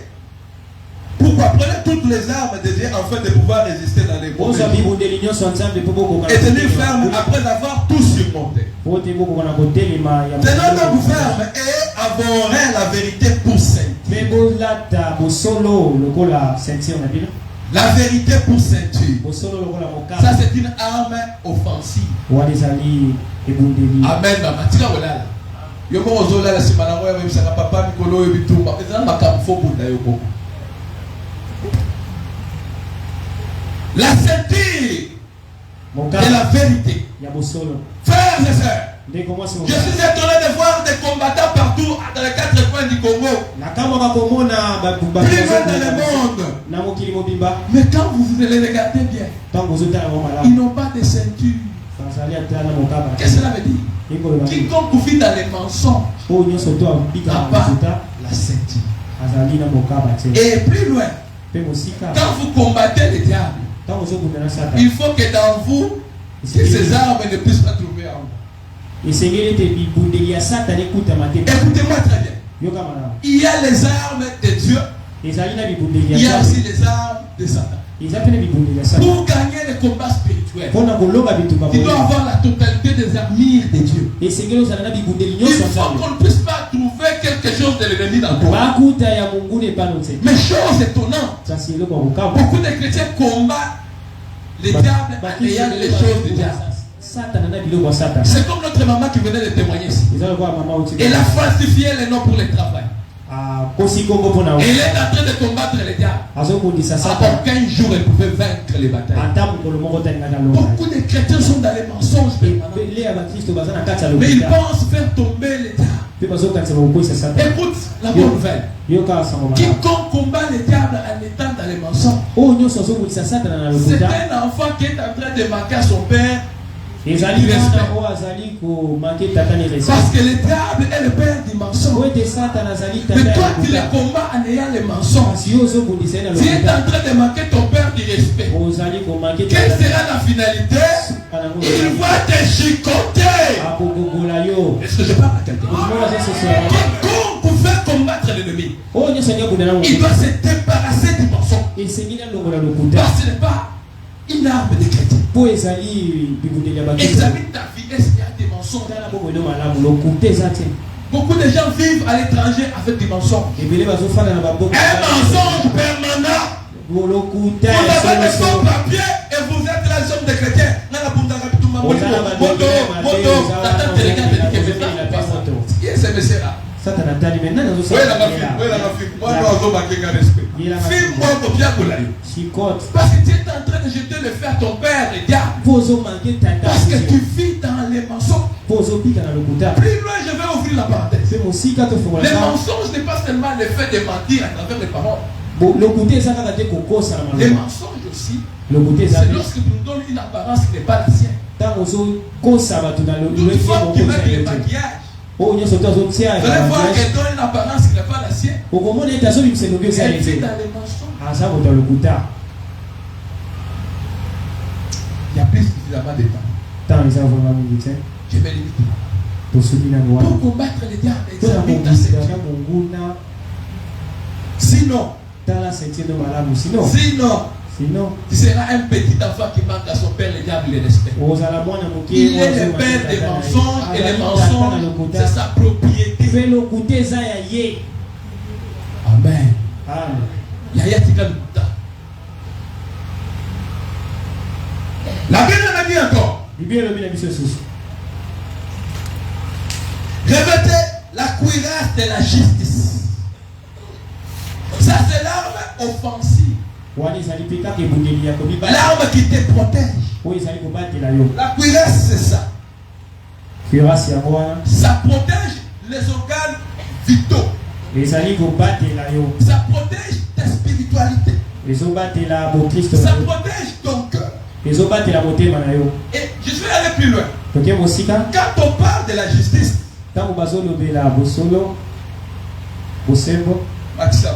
Pourquoi prenez toutes les armes de Dieu afin de pouvoir résister dans les mauvais bozwa jours. bibundeli nyonso ya nzambe mpo bokoka Et tenez ferme après avoir tout surmonté. po te bokoka na kotelema ya Tenez donc ferme et abhorrez la vérité pour sainte. mpe bolata bosolo lokola ceinture na bino La vérité pour ceinture. bosolo lokola Ça mokaba c'est une arme offensive. wana ezali ebundeli Amen. Matika voilà. Yo mo ozola la simana ngo ya bisaka papa mikolo yo bitumba. Ezana makambo fo bunda yo boko. La ceinture de mokaba la vérité. ya bosolo Frères et sœurs, ndeko mwasi je suis étonné de voir des combattants partout dans les quatre coins du Congo. nakamwaka komona Plus loin dans le monde. na mokili mobimba Mais quand vous les regardez bien, ntango ozotala bango ils malamu n'ont pas de ceinture. bazali ata na mokaba Qu'est-ce que cela veut dire? ekoloba Quiconque vit dans les mensonges oyo nyonso to abika n'a na pas resultat la ceinture. azali na mokaba te Et plus loin, mpe mosika quand vous combattez le diable, ntango ozobunda na satan il faut que dans vous, que ces armes ne puissent pas trouver en vous. esengeli ete bibundeli ya satan ekutama te Écoutez-moi très bien. yoka malamu Il y a les armes de Dieu, ezali na bibundeli il y ya a nzambe aussi les armes de Satan. eza mpe na bibundeli ya satan Pour gagner les combats spirituels, mpona kolonga bitumba tu dois avoir la totalité des armures de Dieu. esengeli ozala na bibundeli Il nyonso ya faut nzambe qu'on ne puisse pas trouver quelque chose de l'ennemi dans toi. bakuta ya monguna epano te Mais chose étonnante, kasi eloko ya kokaba beaucoup de chrétiens combattent les diables en ayant les choses du diable. satana na biloko ya satana C'est comme notre maman qui venait de témoigner ici. eza lokola mama oti Elle a falsifié les noms pour le travail. Et il est en train de combattre les diables. À aucun jour il pouvait vaincre les batailles. Beaucoup de chrétiens sont dans les mensonges. Mais ils pensent faire tomber les diables. Écoute la bonne nouvelle. Quiconque combat les diables en étant dans les mensonges, c'est un enfant qui est en train de manquer à son père. Parce que le diable est le père du mensonge. Mais toi tu les combats en ayant les mensonges. Tu es en train de manquer ton père du respect. Quelle sera la finalité? Il va te chicoter. Est-ce que je parle à quelqu'un? Quiconque pour faire combattre l'ennemi, il doit se débarrasser du mensonge. Parce que ce n'est pas une arme de chrétien. Examine ta vie, est-ce qu'il y a des mensonges? Beaucoup de gens vivent à l'étranger avec des mensonges. Un mensonge permanent. Vous avez des faux papiers et vous êtes la zone de chrétiens. Qui est ce monsieur-là? Oui, la parce que tu es en train de jeter le fer à ton père, le diable. Parce que tu vis dans les mensonges. Plus loin, je vais ouvrir la parenthèse. Les mensonges n'est pas seulement le fait de mentir à travers les paroles. Les mensonges aussi, c'est lorsque tu nous donnes une apparence qui n'est pas la sienne. Toute femme qui met le maquillage, vous allez voir qu'elle donne une apparence qui n'est pas la sienne. Elle vit dans les mensonges. Il y a plus suffisamment de temps. Je vais limiter. Pour combattre les diables, examine ta ceinture. Sinon, tu seras un petit enfant qui manque à son père, le diable le respecte. Il est le père des mensonges et les mensonges, c'est sa propriété. Amen. Yaya Tikaluta. La Bible a dit encore. Revêtez la cuirasse de la justice. Ça, c'est l'arme offensive. L'arme qui te protège. La cuirasse, c'est ça. Ça protège les organes vitaux. Ça protège ta spiritualité. Ça protège ton cœur. Et je vais aller plus loin. Quand on parle de la justice, Maxime.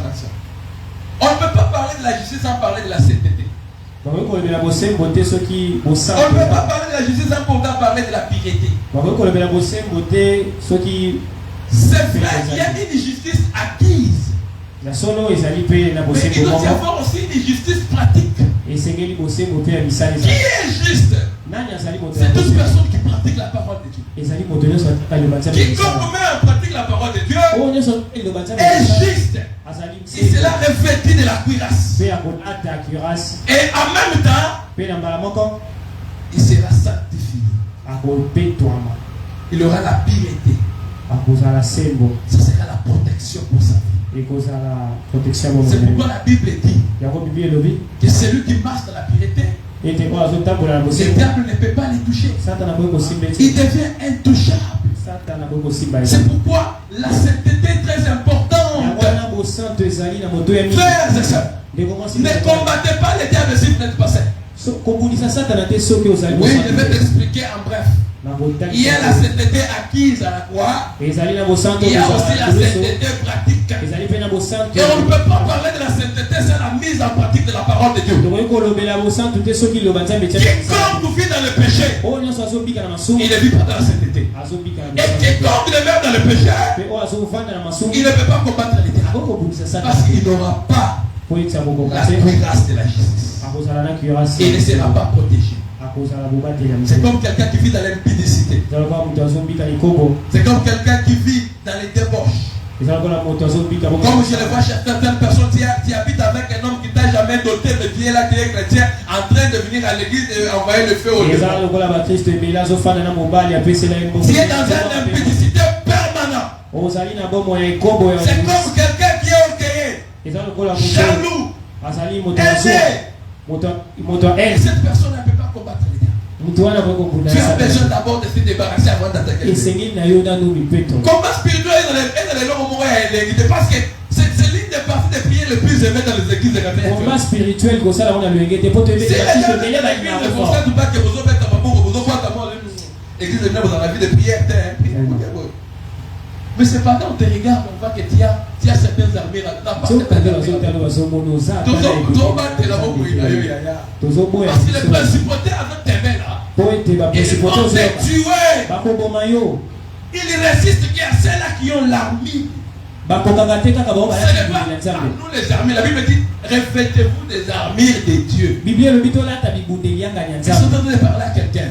On ne peut pas parler de la justice sans parler de la sainteté. On ne peut pas parler de la justice sans pourtant parler de la piété. C'est vrai, il y a une justice acquise. Mais il doit y avoir aussi une justice pratique. Qui est juste? C'est toute personne qui pratique la parole de Dieu. Quiconque met en pratique la parole de Dieu est juste. Il sera revêtu de la cuirasse. Et en même temps, il sera sanctifié. Il aura la piété. Ça sera la protection pour sa vie. C'est pourquoi la Bible dit que celui qui marche dans la piété, le diable ne peut pas les toucher. Il devient intouchable. C'est pourquoi la sainteté est très importante. Frères et sœurs, ne combattez pas les diables si vous n'êtes pas saints. Oui, je vais t'expliquer en bref. Il y a la sainteté acquise à la croix. Il y a aussi la sainteté pratique. Et on ne peut pas parler de la sainteté sans la mise en pratique de la parole de Dieu. Quiconque vit dans le péché, il ne vit pas dans la sainteté. Et quiconque demeure dans le péché, il ne peut pas combattre les diables. Parce qu'il n'aura pas la cuirasse de la justice. Il ne sera pas protégé. C'est comme quelqu'un qui vit dans l'impudicité. C'est comme quelqu'un qui vit dans les débauches. Comme je le vois chez certaines personnes qui habitent avec un homme qui t'a jamais doté de pied là, qui est chrétien, en train de venir à l'église et envoyer le feu au démon. Tu es dans une impudicité permanente. ozali na bomo ya ekobo ya C'est comme quelqu'un qui est orgueilleux, eza lokola jaloux, azali moto azo aisé. moto Et aise cette personne ne peut pas combattre les diables. moto wana kwa kubunda Tu as besoin d'abord de se débarrasser avant d'attaquer les diables. esengeli na yo nanu mipeto Combat spirituel est dans les longs moments à l'église parce que c'est l'une des parties des prières les plus aimées dans les églises catholiques. combat spirituel kosala wana lwengete po toyebe Si les baptiste gens ebele de balina l'église ne kofort constatent pas que vous avez ta maman, vous avez ta maman, l'église est dans la vie de prière, mais c'est pas quand on te regarde, on voit que tu as certaines armées là, tu n'as pas certaines armées là. Parce que les principautés avec tes mains là, ils vont te tuer. Ils résistent qu'à ceux-là qui ont l'armée. Ce n'est pas nous les armées. La Bible dit revêtez-vous des armures de Dieu. Ils sont en train de parler à quelqu'un.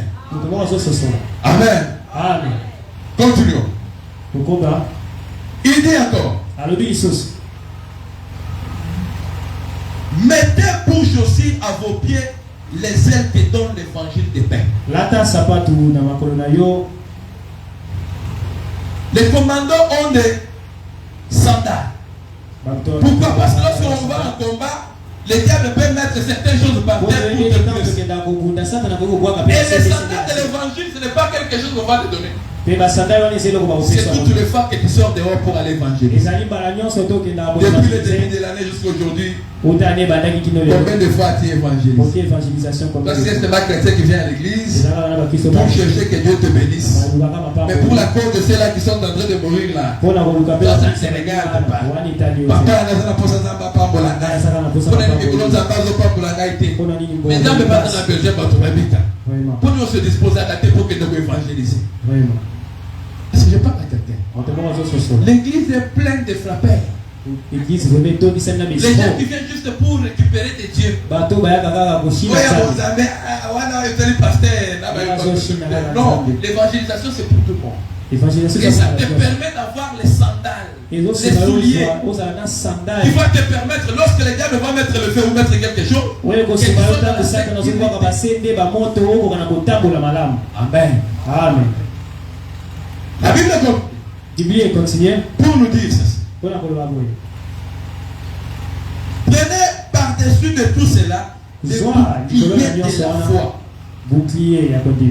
Amen. Amen. Continuons. Pourquoi Il dit encore. Mettez pour chaussures à vos pieds les ailes que donne l'évangile de paix. Les commandants ont des sandales. Pourquoi? Parce que lorsqu'on va en combat, les diables peuvent mettre certaines choses par terre pour te blesser. Et les sandales de l'évangile, ce n'est pas quelque chose qu'on va te donner. C'est toutes les fois que tu sors dehors pour aller évangéliser. Depuis le début de l'année jusqu'à aujourd'hui, combien de fois tu évangélises? Parce que c'est pas chrétien qui vient à l'église pour chercher que Dieu te bénisse. Mais pour la cause de ceux-là qui sont en train de mourir là, dans un Sénégal, papa, maintenant, mais pas dans la Belgique, pour nous se disposer à dater pour que nous évangéliser. Parce que je parle à quelqu'un. L'église est pleine de frappeurs. Les gens qui viennent juste pour récupérer des dieux. Non, l'évangélisation c'est pour tout le monde. Et ça te permet d'avoir les sandales, les souliers, qui vont te permettre, lorsque les diables vont mettre le feu ou mettre quelque chose, Amen. Amen. La Bible continue pour nous dire ceci. Prenez par-dessus de tout cela les boucliers de la foi,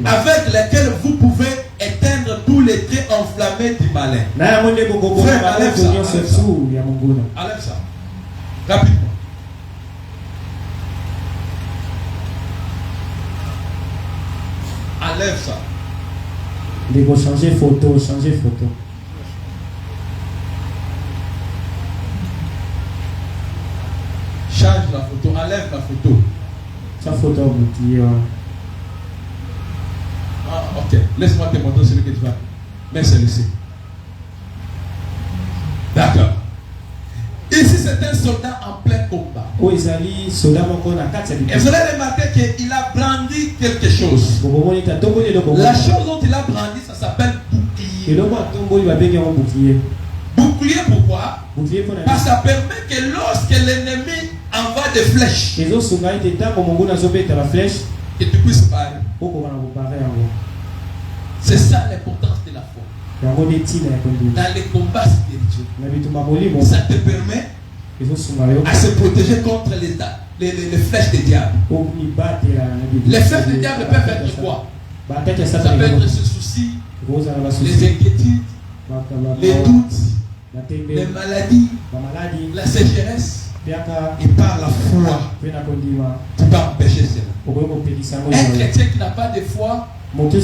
avec lesquels vous pouvez éteindre tous les traits enflammés du malin. Frère, enlève ça. Enlève ça. Rapidement. Enlève ça. Il faut changer photo, Change la photo, enlève la photo. Sa photo bouclier. Ah, ok. Laisse-moi te montrer celui que tu vas. Mais celui-ci. D'accord. Ici, c'est un soldat en plein combat. Et vous allez remarquer qu'il a brandi quelque chose. La chose dont il a brandi, ça s'appelle bouclier. Bouclier, pourquoi? Parce que ça permet que lorsque l'ennemi envoie des flèches, que tu puisses parler. C'est ça l'importance de la foi. Dans les combats spirituels, ça te permet à se protéger contre les flèches des diables. Les flèches des diables peuvent être quoi? Ça peut être ce souci, les inquiétudes, les doutes, les maladies, la sécheresse. Et par la foi, tu peux empêcher cela. Un chrétien qui n'a pas de foi n'a pas de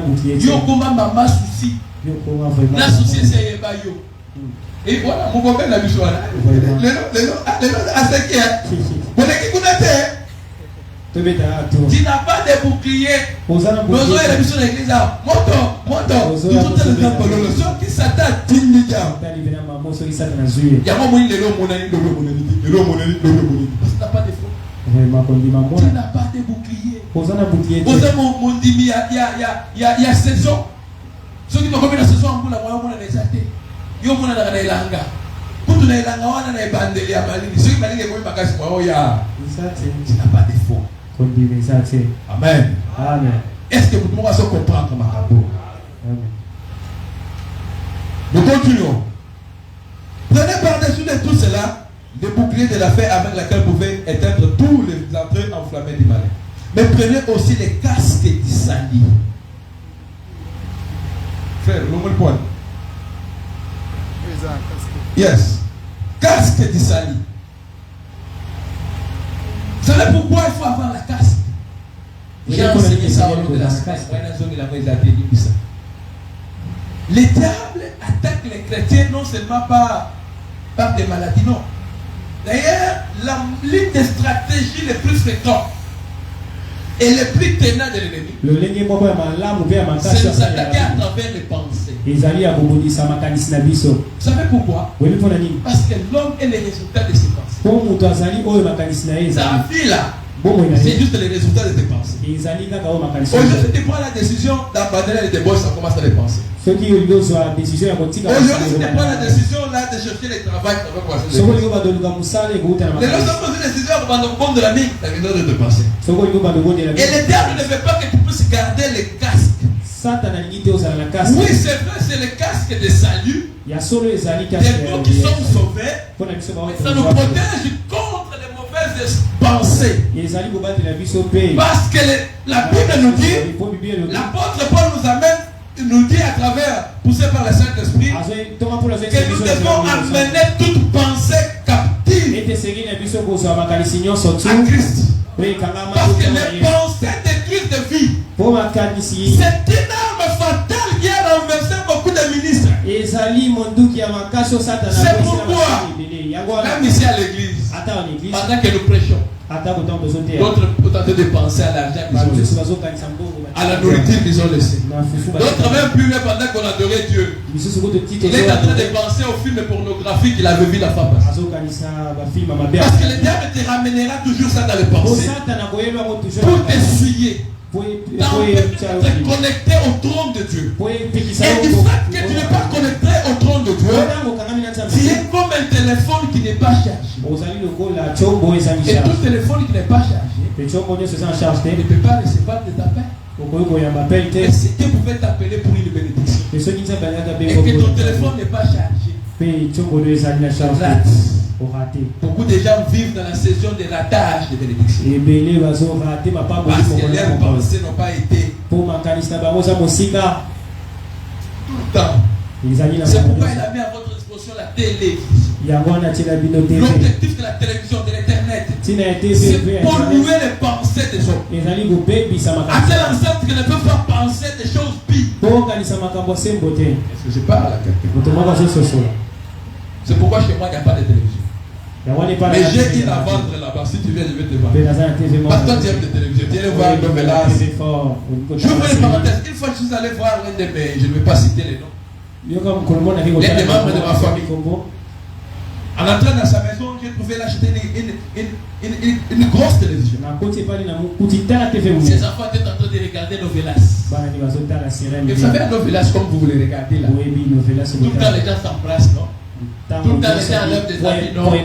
bouclier. Yo comment maman souci. La souci c'est yeba yo. Et voilà, mon copain l'a vu sur là. Tu n'as pas de bouclier. Besoin de la mission de l'église. Monto. Qui s'attend il y a un moment où il n'a pas de foi. Tu n'as pas de bouclier. Il y a saison. Ceux qui n'ont pas la saison, on a des athées. Yo mona na elanga. Kutu na elanga wana na ebandeli ya malini. Ceux qui malini kwa makasi kwa oya. Tu n'as pas de foi. Amen. Amen. Est-ce que vous pouvez comprendre ma cabo? Nous continuons. Prenez par-dessus de tout cela le bouclier de la foi avec laquelle vous pouvez éteindre tous les entrées enflammées du malin. Mais prenez aussi les casques du salut. Frère, le point. Yes. Casque du salut. Vous savez pourquoi il faut avoir la casque? J'ai enseigné ça au long de la semaine. Le diable attaque les chrétiens non seulement par des maladies, non. D'ailleurs, l'une des stratégies les plus fréquentes et les plus tenaces de l'ennemi, c'est de s'attaquer à travers les pensées. Vous savez pourquoi? Parce que l'homme est le résultat de ses pensées. Sa vie là, c'est juste le résultat de tes pensées. Aujourd'hui, si tu prends la décision d'abandonner les débauches, ça commence à les penser. Aujourd'hui, si tu prends la décision là de chercher le travail, ça va commencer à les penser. Les gens ont pris une décision d'abandon de la vie, ça vient de te penser. Et le diable ne veut pas que tu puisses garder les casques. Oui, c'est vrai, c'est le casque de salut. Des gens qui sont sauvés, ça nous protège contre les mauvaises pensées. Parce que la Bible nous dit, l'apôtre Paul nous dit à travers, poussé par le Saint-Esprit, que nous devons amener toute pensée captive à Christ. Parce que les pensées détruisent de vie. C'est une arme fatale qui a renversé beaucoup de ministres. C'est pourquoi, même ici à l'église, pendant que nous prêchons, d'autres tentent de penser à l'argent qu'ils ont laissé, à la nourriture qu'ils ont laissé. D'autres même plus loin pendant qu'on adorait Dieu. Il est en train de penser au film pornographique qu'il avait vu la femme. Parce que le diable te ramènera toujours ça dans les pensées. Pour t'essuyer. Pour te connecter au trône de Dieu. Et du fait que tu n'es pas connecté au trône de Dieu, tu es comme un téléphone qui n'est pas chargé. Et tout téléphone qui n'est pas chargé ne peut pas recevoir des appels. Mais si tu pouvais t'appeler pour une bénédiction et que ton téléphone n'est pas chargé, beaucoup de gens vivent dans la saison de ratage de bénédiction. Parce que leurs pensées n'ont pas été tout le temps. C'est pourquoi il a mis à votre disposition la télévision. L'objectif de la télévision, de l'internet, c'est polluer les pensées des hommes. À telle enceinte qu'ils ne peuvent pas penser des choses pires. Est-ce que je parle à quelqu'un? C'est pourquoi chez moi il n'y a pas de télévision. Mais j'ai une à vendre là-bas. Si tu viens, je vais te vendre. Parce que toi tu aimes de télévision. Tu es voir Novelas. Je vous fais une parenthèse. Une fois je suis allé voir l'un de mes, je ne vais pas citer les noms, l'un des membres de ma famille. En entrant dans sa maison, j'ai trouvé l'acheter une grosse télévision. Ses enfants étaient en train de regarder Novelas. Et vous savez, Novelas, comme vous les regardez là, tout le temps les gens s'embrassent, non? Tout le temps les gens enlèvent des habits, non? Et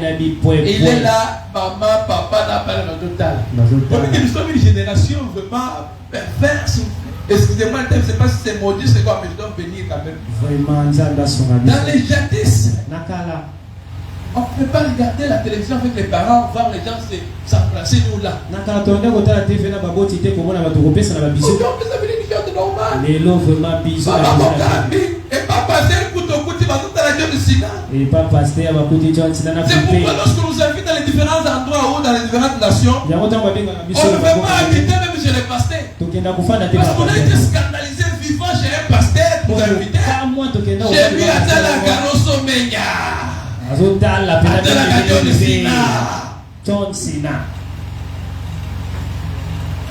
il est là, maman, papa n'a pas le total. Nous sommes une génération vraiment perverse. Excusez-moi, je ne sais pas si c'est maudit, c'est quoi, mais je dois venir quand même. Dans les jadis, on ne peut pas regarder la télévision avec les parents, voir les gens s'embrasser nous là. Aujourd'hui, vous avez une normal. Et pas passer le couteau au couteau, toute la radio du Sina. C'est pourquoi lorsque nous invitons dans les différents endroits ou dans les différentes nations, on ne peut pas inviter même chez les pasteurs. Parce qu'on a été scandalisé vivant chez un pasteur pour inviter. J'ai vu à la Garoso Menya. John Cena.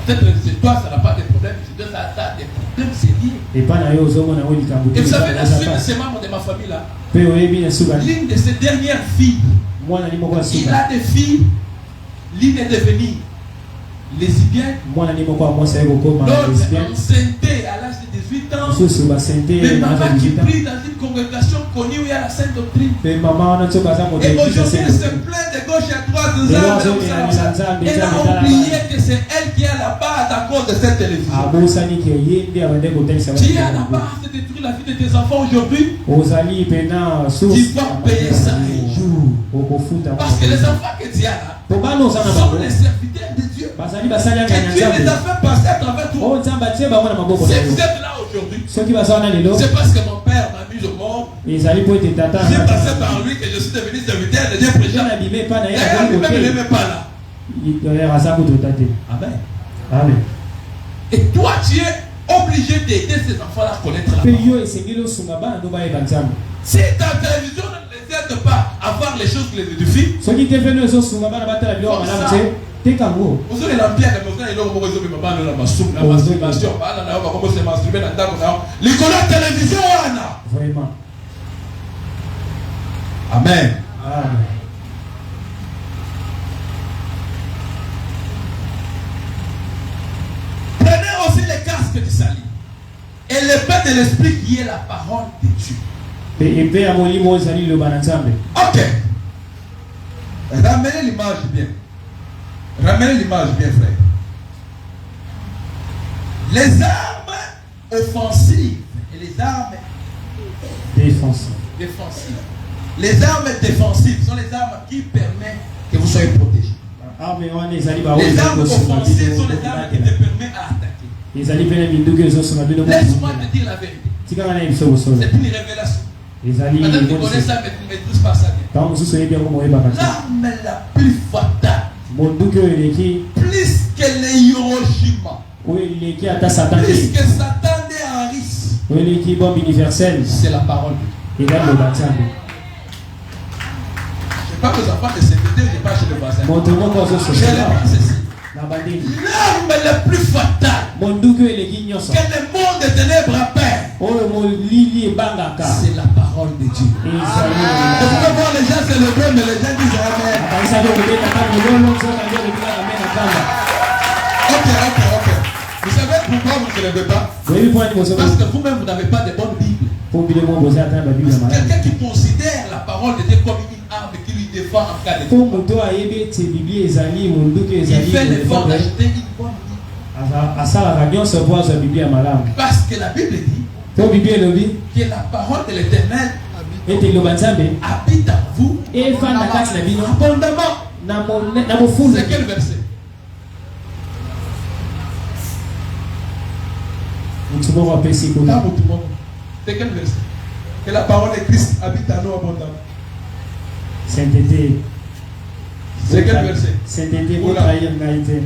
Peut-être que c'est toi, ça n'a pas de problème. C'est toi, ça a des problèmes, c'est lié. Et vous savez, la suite de ces membres de ma famille là, l'une de ses dernières filles, il a des filles, l'une est devenue lesbienne, l'autre enceinté à l'âge de 18 ans, mais maman qui prie dans une congrégation connue où il y a la sainte doctrine. Et aujourd'hui, elle se plaint de gauche à droite. Elle a oublié que c'est elle qui a la part à cause de cette télévision. Tu as la part de détruire la vie de tes enfants aujourd'hui. Tu vas payer ça un jour. Parce que les enfants que tu as là sont les serviteurs de Dieu. Que Dieu les a fait passer à travers toi. Si vous êtes là aujourd'hui, c'est parce que mon père m'a mis au monde. J'ai passé par lui que je suis devenu serviteur de Dieu prêchant. Et elle ne m'aimait pas là. Amen. Amen. Et toi, tu es obligé d'aider ces enfants-là à connaître la parole. Si ta télévision ne les aide pas à voir les choses qui les édifient, vous savez l'empire de la masturbation, l'école télévision. Vraiment. Amen. Amen. Prenez aussi les casques du salut et l'épée de l'esprit qui est la parole de Dieu. Ok. Ramenez l'image bien. Ramenez l'image bien, frère. Les armes offensives et les armes défensives. Les armes défensives sont les armes qui permettent que vous soyez protégés. Les armes offensives sont les armes qui te permettent à attaquer. Laisse-moi te dire la vérité. C'est une révélation. Maintenant, tu connais ça, mais tu ne maîtrises pas ça bien. L'arme la plus fatale, plus que les Hiroshima, plus que Satan et Harris, c'est la parole de Dieu. Je n'ai pas besoin de CPD, je n'ai pas chez le voisin. Je les pense ici. L'arme la plus fatale que le monde des ténèbres a peur, c'est la parole de Dieu. Vous pouvez voir les gens se lever, mais les gens disent Amen. Ok. Vous savez pourquoi vous ne se levez pas? Parce que vous-même, vous n'avez pas de bonne Bible. Quelqu'un qui considère la parole de Dieu comme une arme qui lui défend en cas de il fait l'effort d'acheter une bonne Bible. Parce que la Bible dit que la parole de l'Éternel habite en vous abondamment. C'est quel verset? C'est quel verset? Que la parole de Christ habite en nous abondamment. Sainteté. C'est quel verset? Sainteté pour trahir naïveté.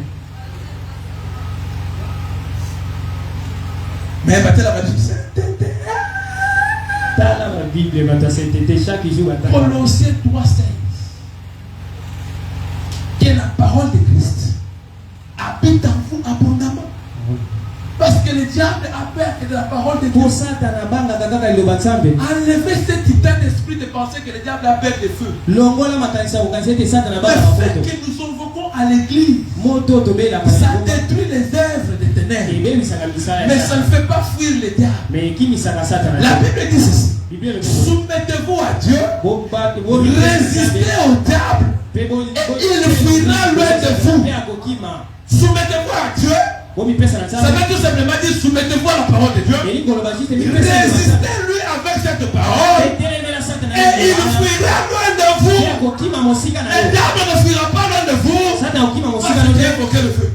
Mais battez la sainteté. Dans la Bible, maintenant sainteté chaque jour. Colossiens 3:16. Que la parole de Christ habite en vous abondamment. Parce que le diable a peur que de la parole de Dieu. Pour ça, enlevez cet titan d'esprit de penser que le diable a peur des feux. Le fait que nous invoquons à l'église, ça détruit les œuvres des ténèbres. Mais ça ne fait pas fuir le diable. La Bible dit ceci. Soumettez-vous à Dieu, résistez au diable, et il fuira loin de vous. Soumettez-vous à Dieu. Ça veut tout simplement dire soumettez-vous à la parole de Dieu. Résistez-lui avec cette parole. Et il fuira loin de vous. Le diable ne fuira pas loin de vous. Parce que Dieu invoqué le feu.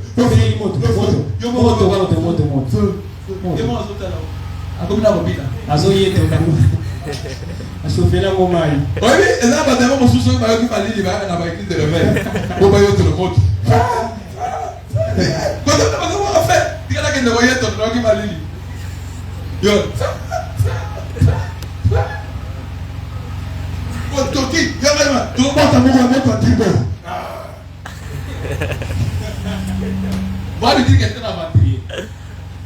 Moi, je dis que c'est un aventurier.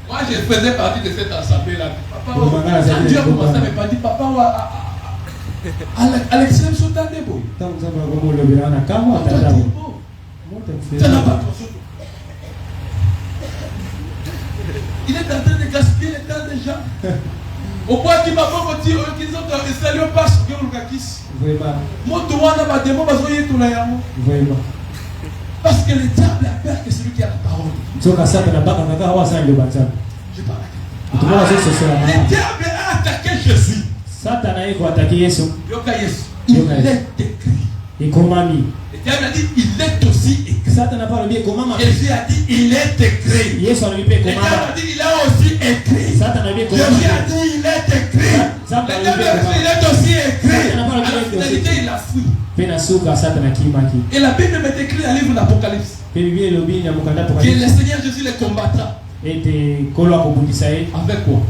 Moi, je faisais partie de cette assemblée-là. Papa, Dieu commençait à me dire, papa, Alexandre Sotandebo. Il est en train de gaspiller le temps des gens. Au point qu'il m'a pas dit qu'ils ont salué pas ce que vous avez dit. fils. Vraiment. Moto wana ba démon bazo yetula yango. Vraiment. Parce que le diable a peur que celui qui a la parole. Soka Satan baka kaka wa sanjo banzambe. Je parle. Tukola Yesu sura. Le diable a attaqué Jésus. Satan aiko attaquer Yesu. Yoka Yesu. Il est écrit. Et comment mi? Le diable a dit il est aussi écrit. Satan n'a pas le bien comment ma. Jésus a dit il est écrit. Yesu a lui pe Le comment. diable a dit il est aussi écrit. Satan a bien comment. Jésus a dit il est écrit. Le diable a dit il est aussi écrit. À la finalité il a fui. Pena suka Satan akimaki. Et la Bible met écrit dans le livre de l'Apocalypse. Pe Bible lobi na mukanda Que Apocalypse. le Seigneur Jésus les combattra. Ete kolwa kobundisa ye. Avec quoi?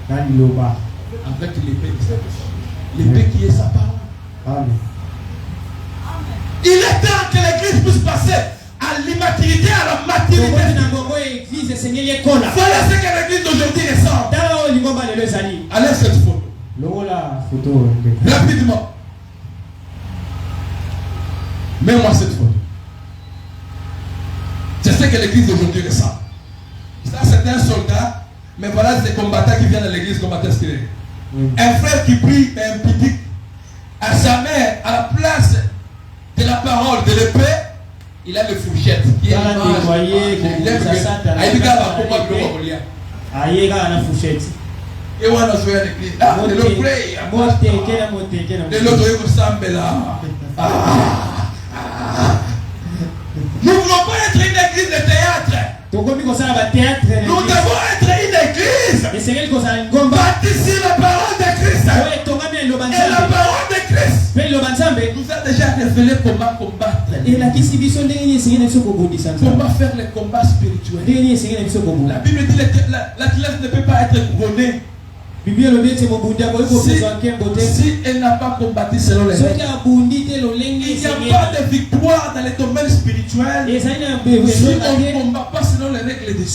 Nani loba. Avec l'épée de sa personne. L'épée qui est sa parole. Amen. Il est temps que l'église puisse passer à l'immaturité, à la maturité. Voilà Voilà ce que l'église d'aujourd'hui ressemble. Allez cette photo. Rapidement. Mets-moi cette photo. C'est ce que l'église d'aujourd'hui ressemble. Ça c'est un soldat, mais voilà des combattants qui viennent à l'église combattre ce qu'il est. Un frère qui prie un pitique à sa mère à la place de la parole, de l'épée, il a le fourchette. Il est et on a joué à l'église. Ah, de l'autre pray. De l'autre, il ressemble là. Nous ne voulons pas être une église de théâtre. Nous devons être une église. Bâtissez la parole de Christ. Et la parole de Christ nous a déjà révélé comment combattre. Comment faire les combats spirituels. La Bible dit que l'athlète ne peut pas être couronné si elle n'a pas combattu selon les règles. Il n'y a pas de victoire dans les domaines spirituels si on ne combat pas selon les règles de Dieu.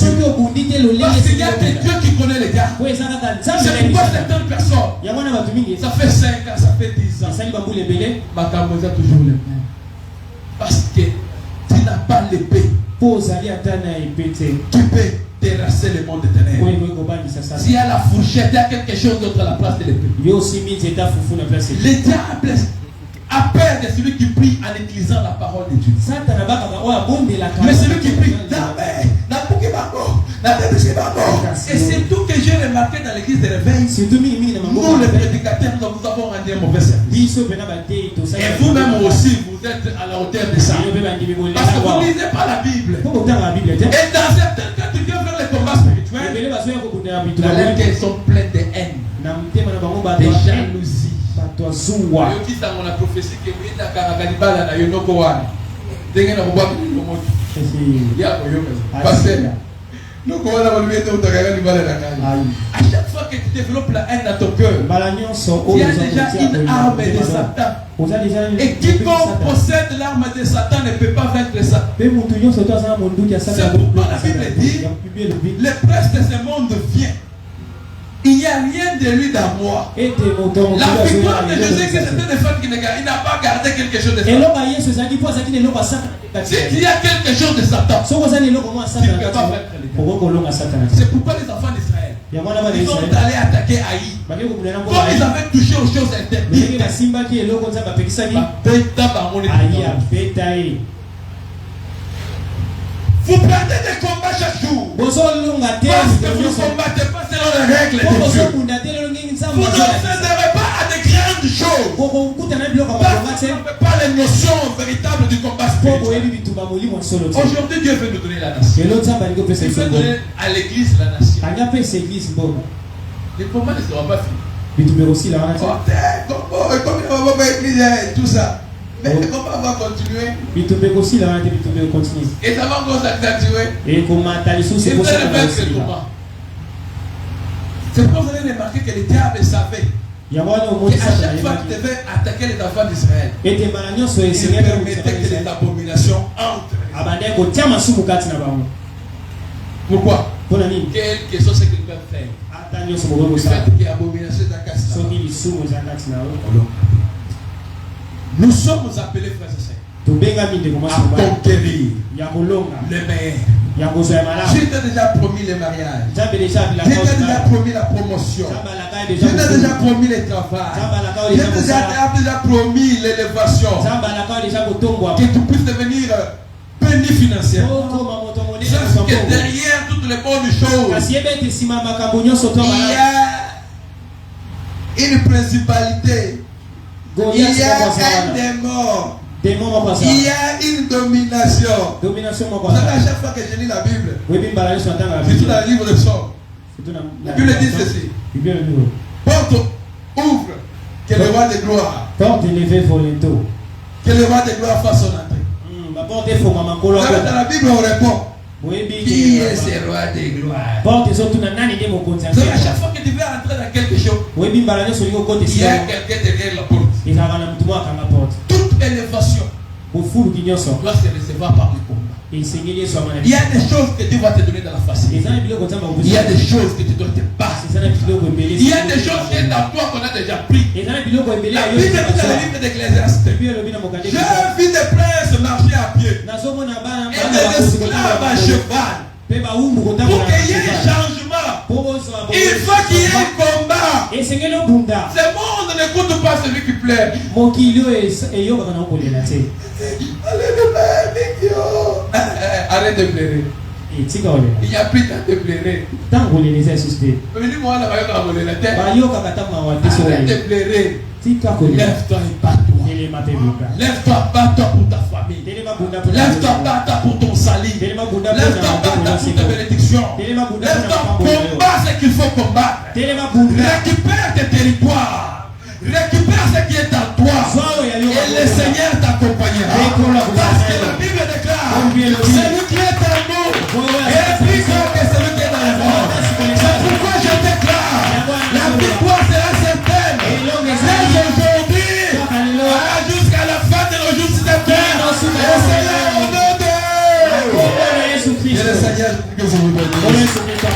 Parce qu'il y a que Dieu qui connaît les gars. C'est pourquoi certaines personnes, ça fait 5 ans, ça fait 10 ans, ma camoufle a toujours le même. Parce que tu n'as pas l'épée. Tu peux terrasser le monde de ténèbres. S'il y a la fourchette, il y a quelque chose d'autre à la place de l'épée. Le diable a peur de celui qui prie en utilisant la parole de Dieu. Mais celui qui prie, et c'est tout que j'ai remarqué dans l'église de réveil. Nous, les prédicateurs, nous avons rendu un mauvais service. Et vous-même aussi, vous êtes à la hauteur de ça. Parce que vous ne lisez pas la Bible. Et dans certains cas, tu viens faire les combats spirituels. Dans lesquels ils sont pleins de haine, de jalousie. Qui dans la prophétie que oui, la caracalibala na yonoko wana. Dengue na kubaku ni moto. Ya koyo parce que nous comment on va lui mettre au caracalibala na kali. À chaque fois que tu développes la haine dans ton cœur, il y a déjà une arme de Satan. Et quiconque possède l'arme de Satan ne peut pas vaincre ça. C'est pourquoi la Bible dit le prince de ce monde vient. Il n'y a rien de lui dans moi. La victoire de Jésus, que c'était des femmes qui ne gardent. Il n'a pas gardé quelque chose de Satan. S'il y a quelque chose de Satan, il ne peut pas vaincre. C'est pourquoi les enfants d'Israël, ils sont allés attaquer Haï. Comme ils avaient touché aux choses interdites. Vous perdez des combats chaque jour. Parce que vous ne combattez pas selon les règles de Dieu. Vous n'observerez pas à de grandes choses. Parce que vous n'avez pas les notions véritables du combat spirituel. Aujourd'hui, Dieu veut nous donner la nation. Il veut donner à l'église la nation. Les combats ne seront pas finis. Comme il va l'église et tout ça. Mais comment on va continuer? Et ça va encore s'accentuer. Et vous allez faire comment? C'est pourquoi vous allez remarquer que le diable savait qu'à chaque fois qu'il devait attaquer les enfants d'Israël, il permettait que les abominations entrent. Pourquoi? Quelles sont ce qu'ils peuvent faire? Le fait qu'il y ait abomination dans nous sommes appelés, frères et sœurs, à conquérir le meilleur. ya kozwa ya malamu. Je t'ai déjà promis le mariage. Nzambe deja Je abilaka t'ai déjà promis la promotion. Nzambe alaka Je deja t'ai déjà promis le travail. Nzambe alaka Je deja t'ai kosala. déjà promis l'élévation. Nzambe alaka deja kotongwa. Que tu puisses devenir béni financièrement. Okoma moto monene Sache na que songo. derrière toutes les bonnes choses, Kasi yebe ete nsima makambo nyonso to il y malamu. a une principalité. Il Goliath y a moko un azala. démon. Démon moko Il y azala. a une domination. Domination moko Vous savez, à azala. chaque fois que je lis la Bible, Webi mbala nyonso atanga la surtout Bible. dans le livre de Psaumes, Surtout na la Bible dit ceci. Bible le livre. Porte, ouvre, que le roi de gloire, Porte élevée volonto. que le roi de gloire fasse son entrée. Ba porte foma makolo Vous savez, dans ko. la Bible, on répond. Webi Qui est ce roi de gloire? Porte surtout na nani de mokonzi Vous savez, à akela. chaque fois que tu veux entrer dans quelque chose, Webi mbala nyonso liko kote il y a sio. quelqu'un derrière la porte. Ezalaka na mutu moko akanga porte. Toute élévation Bofuluki nyonso. doit se recevoir par le combat. Esengeli yesu amana. Il y a des choses que Dieu va te donner dans la facilité. Eza na biloko nzambe Il y a akobusa. des choses que tu dois te battre. Eza na biloko ebele. Il y a des choses qui sont à toi qu'on a déjà pris. Eza na biloko ebele La ya Bible yoso dit dans le bazwa. livre d'Ecclésiaste, Bible elobi na mokande. j'ai vu des princes marcher à pied Nazomona bana et bana des bakosi esclaves à cheval. pe bawumbu Pour kotambola na qu'il y ait un cheval. changement, Po bozwa bo. il faut qu'il y ait un combat. Esengeli obunda. Ce monde n'écoute pas celui qui plaît. Mokili oyo eyokaka na kokolela te. Alléluia, Dieu. Arrête de pleurer. Tika olela. Il n'y a plus de temps de pleurer. Ntango kolela eza lisusu te. Venez-moi là, la tête. Bayokaka ntango mawa te so Arrête de olela. pleurer. Tika kolela. Lève-toi et bats-toi. Telema pe buka. Lève-toi, bats-toi pour ta famille. Telema bunda po. Lève-toi, bats-toi pour ton salut. Telema bunda po. Lève-toi, bats-toi pour ta bénédiction. Telema bunda po. Lève-toi, combat ce qu'il faut combattre. Telema bunda. Récupère tes territoires. Récupère ce qui est à toi. Zwa oyo Et yoka. le Seigneur t'accompagnera. Parce que la Bible déclare, celui qui est en nous est plus grand que celui qui est dans le monde. C'est pourquoi je déclare, la victoire sera certaine. Dès aujourd'hui, jusqu'à la fin de nos jours, c'est éternel. Le Seigneur au nom de... Yesu Et le Kristo. Seigneur, que vous vous bénisse. Yesu Kristo.